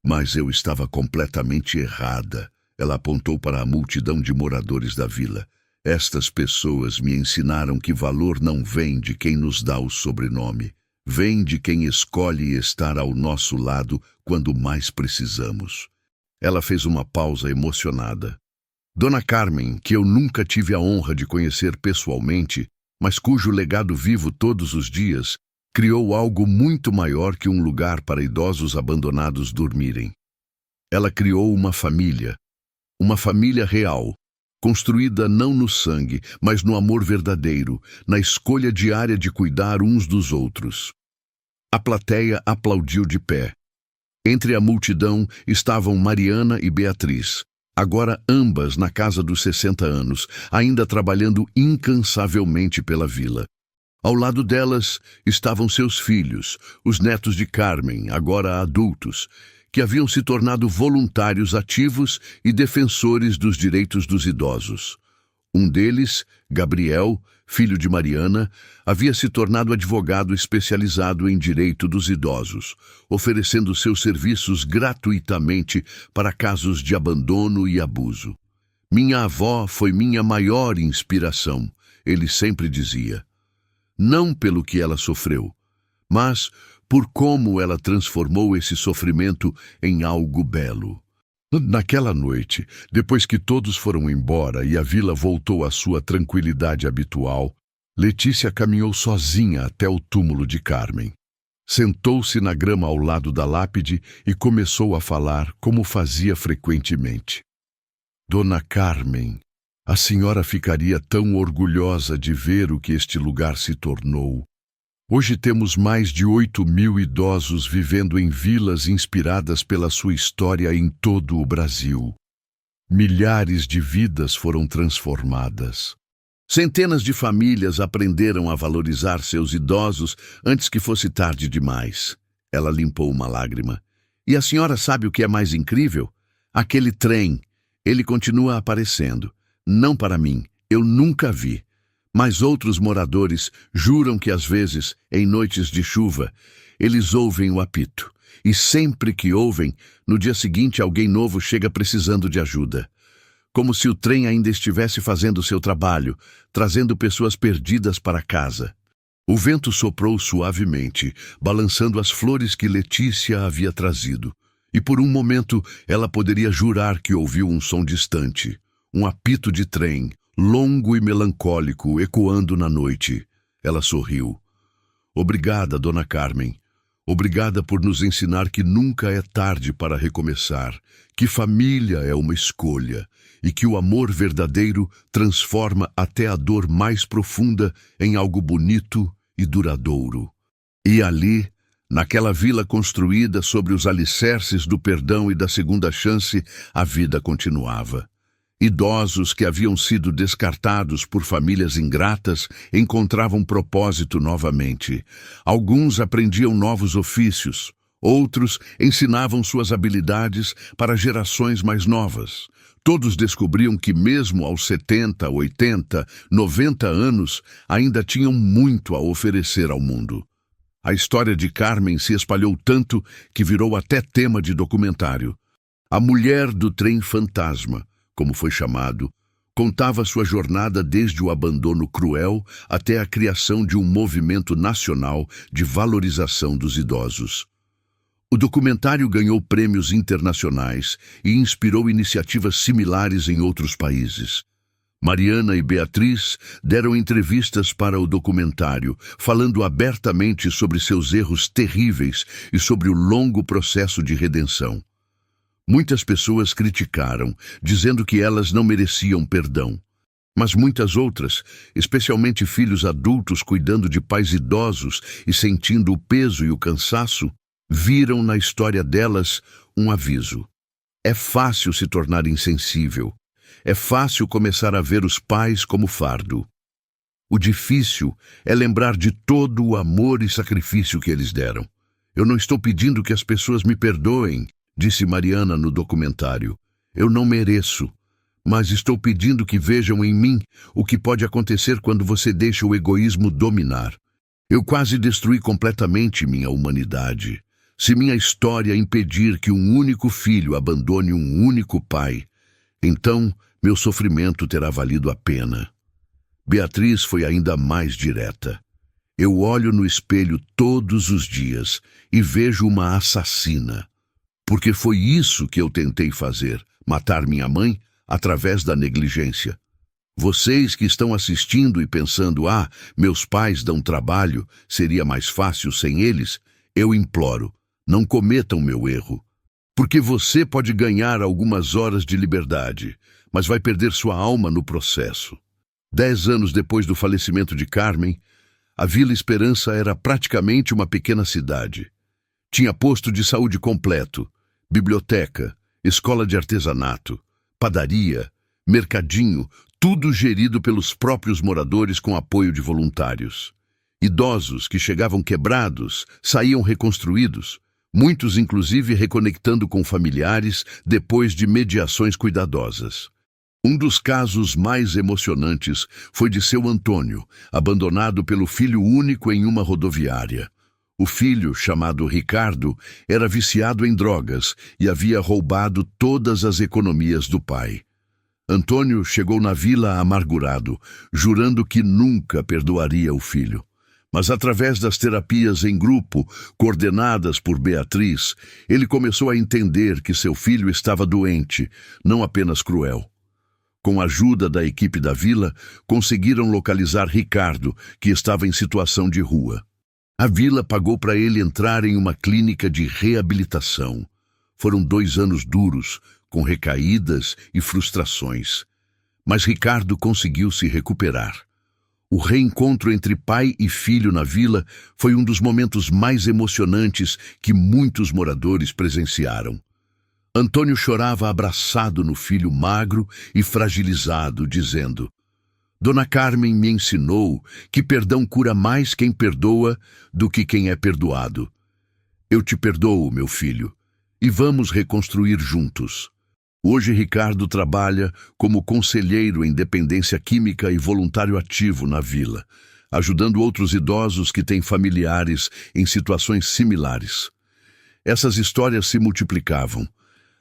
Mas eu estava completamente errada. Ela apontou para a multidão de moradores da vila. Estas pessoas me ensinaram que valor não vem de quem nos dá o sobrenome. Vem de quem escolhe estar ao nosso lado quando mais precisamos. Ela fez uma pausa emocionada. Dona Carmen, que eu nunca tive a honra de conhecer pessoalmente, mas cujo legado vivo todos os dias, criou algo muito maior que um lugar para idosos abandonados dormirem. Ela criou uma família real, construída não no sangue, mas no amor verdadeiro, na escolha diária de cuidar uns dos outros. A plateia aplaudiu de pé. Entre a multidão estavam Mariana e Beatriz, agora ambas na casa dos 60 anos, ainda trabalhando incansavelmente pela vila. Ao lado delas estavam seus filhos, os netos de Carmen, agora adultos, que haviam se tornado voluntários ativos e defensores dos direitos dos idosos. Um deles, Gabriel, filho de Mariana, havia se tornado advogado especializado em direito dos idosos, oferecendo seus serviços gratuitamente para casos de abandono e abuso. Minha avó foi minha maior inspiração, ele sempre dizia. Não pelo que ela sofreu, mas por como ela transformou esse sofrimento em algo belo. Naquela noite, depois que todos foram embora e a vila voltou à sua tranquilidade habitual, Letícia caminhou sozinha até o túmulo de Carmen. Sentou-se na grama ao lado da lápide e começou a falar como fazia frequentemente. Dona Carmen, a senhora ficaria tão orgulhosa de ver o que este lugar se tornou. Hoje temos mais de 8.000 idosos vivendo em vilas inspiradas pela sua história em todo o Brasil. Milhares de vidas foram transformadas. Centenas de famílias aprenderam a valorizar seus idosos antes que fosse tarde demais. Ela limpou uma lágrima. E a senhora sabe o que é mais incrível? Aquele trem, ele continua aparecendo. Não para mim, eu nunca vi. Mas outros moradores juram que às vezes, em noites de chuva, eles ouvem o apito. E sempre que ouvem, no dia seguinte alguém novo chega precisando de ajuda. Como se o trem ainda estivesse fazendo seu trabalho, trazendo pessoas perdidas para casa. O vento soprou suavemente, balançando as flores que Letícia havia trazido. E por um momento ela poderia jurar que ouviu um som distante, um apito de trem, longo e melancólico, ecoando na noite. Ela sorriu. Obrigada, Dona Carmen. Obrigada por nos ensinar que nunca é tarde para recomeçar, que família é uma escolha e que o amor verdadeiro transforma até a dor mais profunda em algo bonito e duradouro. E ali, naquela vila construída sobre os alicerces do perdão e da segunda chance, a vida continuava. Idosos que haviam sido descartados por famílias ingratas encontravam propósito novamente. Alguns aprendiam novos ofícios, outros ensinavam suas habilidades para gerações mais novas. Todos descobriam que mesmo aos 70, 80, 90 anos, ainda tinham muito a oferecer ao mundo. A história de Carmen se espalhou tanto que virou até tema de documentário. A Mulher do Trem Fantasma, como foi chamado, contava sua jornada desde o abandono cruel até a criação de um movimento nacional de valorização dos idosos. O documentário ganhou prêmios internacionais e inspirou iniciativas similares em outros países. Mariana e Beatriz deram entrevistas para o documentário, falando abertamente sobre seus erros terríveis e sobre o longo processo de redenção. Muitas pessoas criticaram, dizendo que elas não mereciam perdão. Mas muitas outras, especialmente filhos adultos cuidando de pais idosos e sentindo o peso e o cansaço, viram na história delas um aviso. É fácil se tornar insensível. É fácil começar a ver os pais como fardo. O difícil é lembrar de todo o amor e sacrifício que eles deram. Eu não estou pedindo que as pessoas me perdoem, disse Mariana no documentário. Eu não mereço, mas estou pedindo que vejam em mim o que pode acontecer quando você deixa o egoísmo dominar. Eu quase destruí completamente minha humanidade. Se minha história impedir que um único filho abandone um único pai, então meu sofrimento terá valido a pena. Beatriz foi ainda mais direta. Eu olho no espelho todos os dias e vejo uma assassina. Porque foi isso que eu tentei fazer, matar minha mãe através da negligência. Vocês que estão assistindo e pensando, meus pais dão trabalho, seria mais fácil sem eles, eu imploro, não cometam meu erro. Porque você pode ganhar algumas horas de liberdade, mas vai perder sua alma no processo. 10 anos depois do falecimento de Carmen, a Vila Esperança era praticamente uma pequena cidade. Tinha posto de saúde completo, biblioteca, escola de artesanato, padaria, mercadinho, tudo gerido pelos próprios moradores com apoio de voluntários. Idosos que chegavam quebrados saíam reconstruídos, muitos inclusive reconectando com familiares depois de mediações cuidadosas. Um dos casos mais emocionantes foi de seu Antônio, abandonado pelo filho único em uma rodoviária. O filho, chamado Ricardo, era viciado em drogas e havia roubado todas as economias do pai. Antônio chegou na vila amargurado, jurando que nunca perdoaria o filho. Mas através das terapias em grupo, coordenadas por Beatriz, ele começou a entender que seu filho estava doente, não apenas cruel. Com a ajuda da equipe da vila, conseguiram localizar Ricardo, que estava em situação de rua. A vila pagou para ele entrar em uma clínica de reabilitação. Foram 2 anos duros, com recaídas e frustrações. Mas Ricardo conseguiu se recuperar. O reencontro entre pai e filho na vila foi um dos momentos mais emocionantes que muitos moradores presenciaram. Antônio chorava abraçado no filho magro e fragilizado, dizendo: Dona Carmen me ensinou que perdão cura mais quem perdoa do que quem é perdoado. Eu te perdoo, meu filho, e vamos reconstruir juntos. Hoje Ricardo trabalha como conselheiro em dependência química e voluntário ativo na vila, ajudando outros idosos que têm familiares em situações similares. Essas histórias se multiplicavam.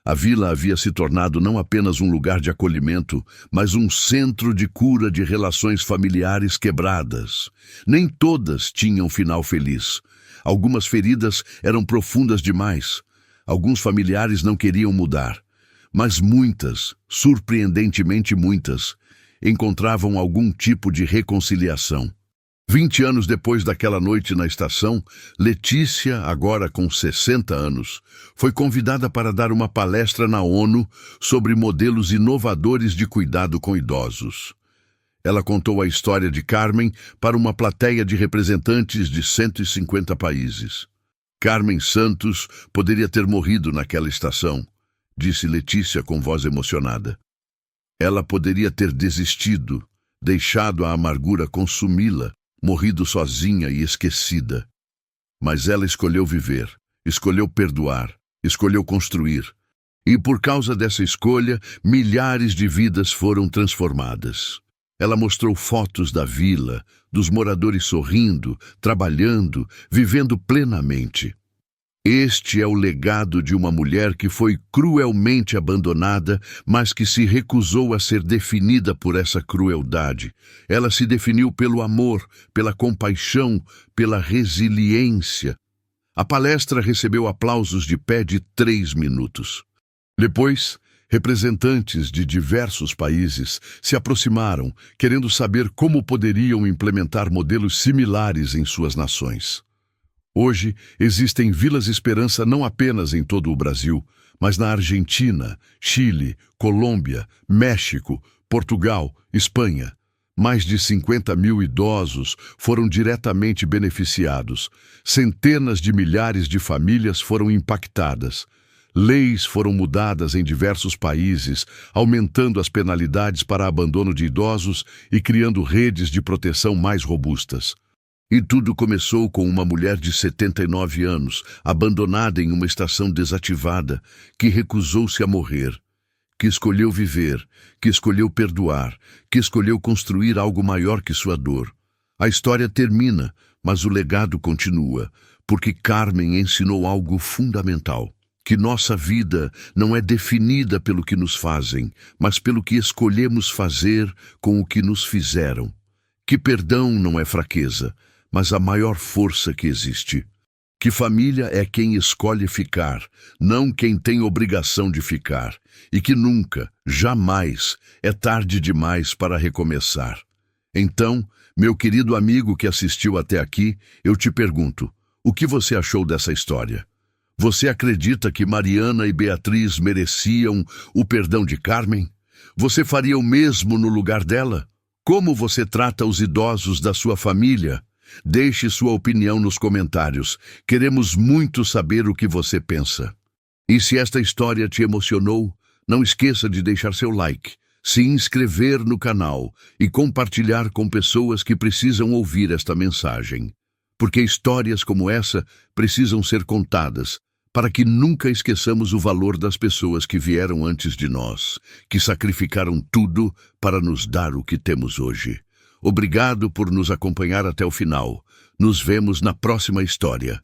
A vila havia se tornado não apenas um lugar de acolhimento, mas um centro de cura de relações familiares quebradas. Nem todas tinham final feliz. Algumas feridas eram profundas demais. Alguns familiares não queriam mudar. Mas muitas, surpreendentemente muitas, encontravam algum tipo de reconciliação. 20 anos depois daquela noite na estação, Letícia, agora com 60 anos, foi convidada para dar uma palestra na ONU sobre modelos inovadores de cuidado com idosos. Ela contou a história de Carmen para uma plateia de representantes de 150 países. Carmen Santos poderia ter morrido naquela estação, disse Letícia com voz emocionada. Ela poderia ter desistido, deixado a amargura consumi-la, morrido sozinha e esquecida. Mas ela escolheu viver, escolheu perdoar, escolheu construir. E por causa dessa escolha, milhares de vidas foram transformadas. Ela mostrou fotos da vila, dos moradores sorrindo, trabalhando, vivendo plenamente. Este é o legado de uma mulher que foi cruelmente abandonada, mas que se recusou a ser definida por essa crueldade. Ela se definiu pelo amor, pela compaixão, pela resiliência. A palestra recebeu aplausos de pé de 3 minutos. Depois, representantes de diversos países se aproximaram, querendo saber como poderiam implementar modelos similares em suas nações. Hoje, existem Vilas Esperança não apenas em todo o Brasil, mas na Argentina, Chile, Colômbia, México, Portugal, Espanha. Mais de 50 mil idosos foram diretamente beneficiados. Centenas de milhares de famílias foram impactadas. Leis foram mudadas em diversos países, aumentando as penalidades para abandono de idosos e criando redes de proteção mais robustas. E tudo começou com uma mulher de 79 anos, abandonada em uma estação desativada, que recusou-se a morrer, que escolheu viver, que escolheu perdoar, que escolheu construir algo maior que sua dor. A história termina, mas o legado continua, porque Carmen ensinou algo fundamental: que nossa vida não é definida pelo que nos fazem, mas pelo que escolhemos fazer com o que nos fizeram. Que perdão não é fraqueza, mas a maior força que existe. Que família é quem escolhe ficar, não quem tem obrigação de ficar. E que nunca, jamais, é tarde demais para recomeçar. Então, meu querido amigo que assistiu até aqui, eu te pergunto, o que você achou dessa história? Você acredita que Mariana e Beatriz mereciam o perdão de Carmen? Você faria o mesmo no lugar dela? Como você trata os idosos da sua família? Deixe sua opinião nos comentários. Queremos muito saber o que você pensa. E se esta história te emocionou, não esqueça de deixar seu like, se inscrever no canal e compartilhar com pessoas que precisam ouvir esta mensagem. Porque histórias como essa precisam ser contadas, para que nunca esqueçamos o valor das pessoas que vieram antes de nós, que sacrificaram tudo para nos dar o que temos hoje. Obrigado por nos acompanhar até o final. Nos vemos na próxima história.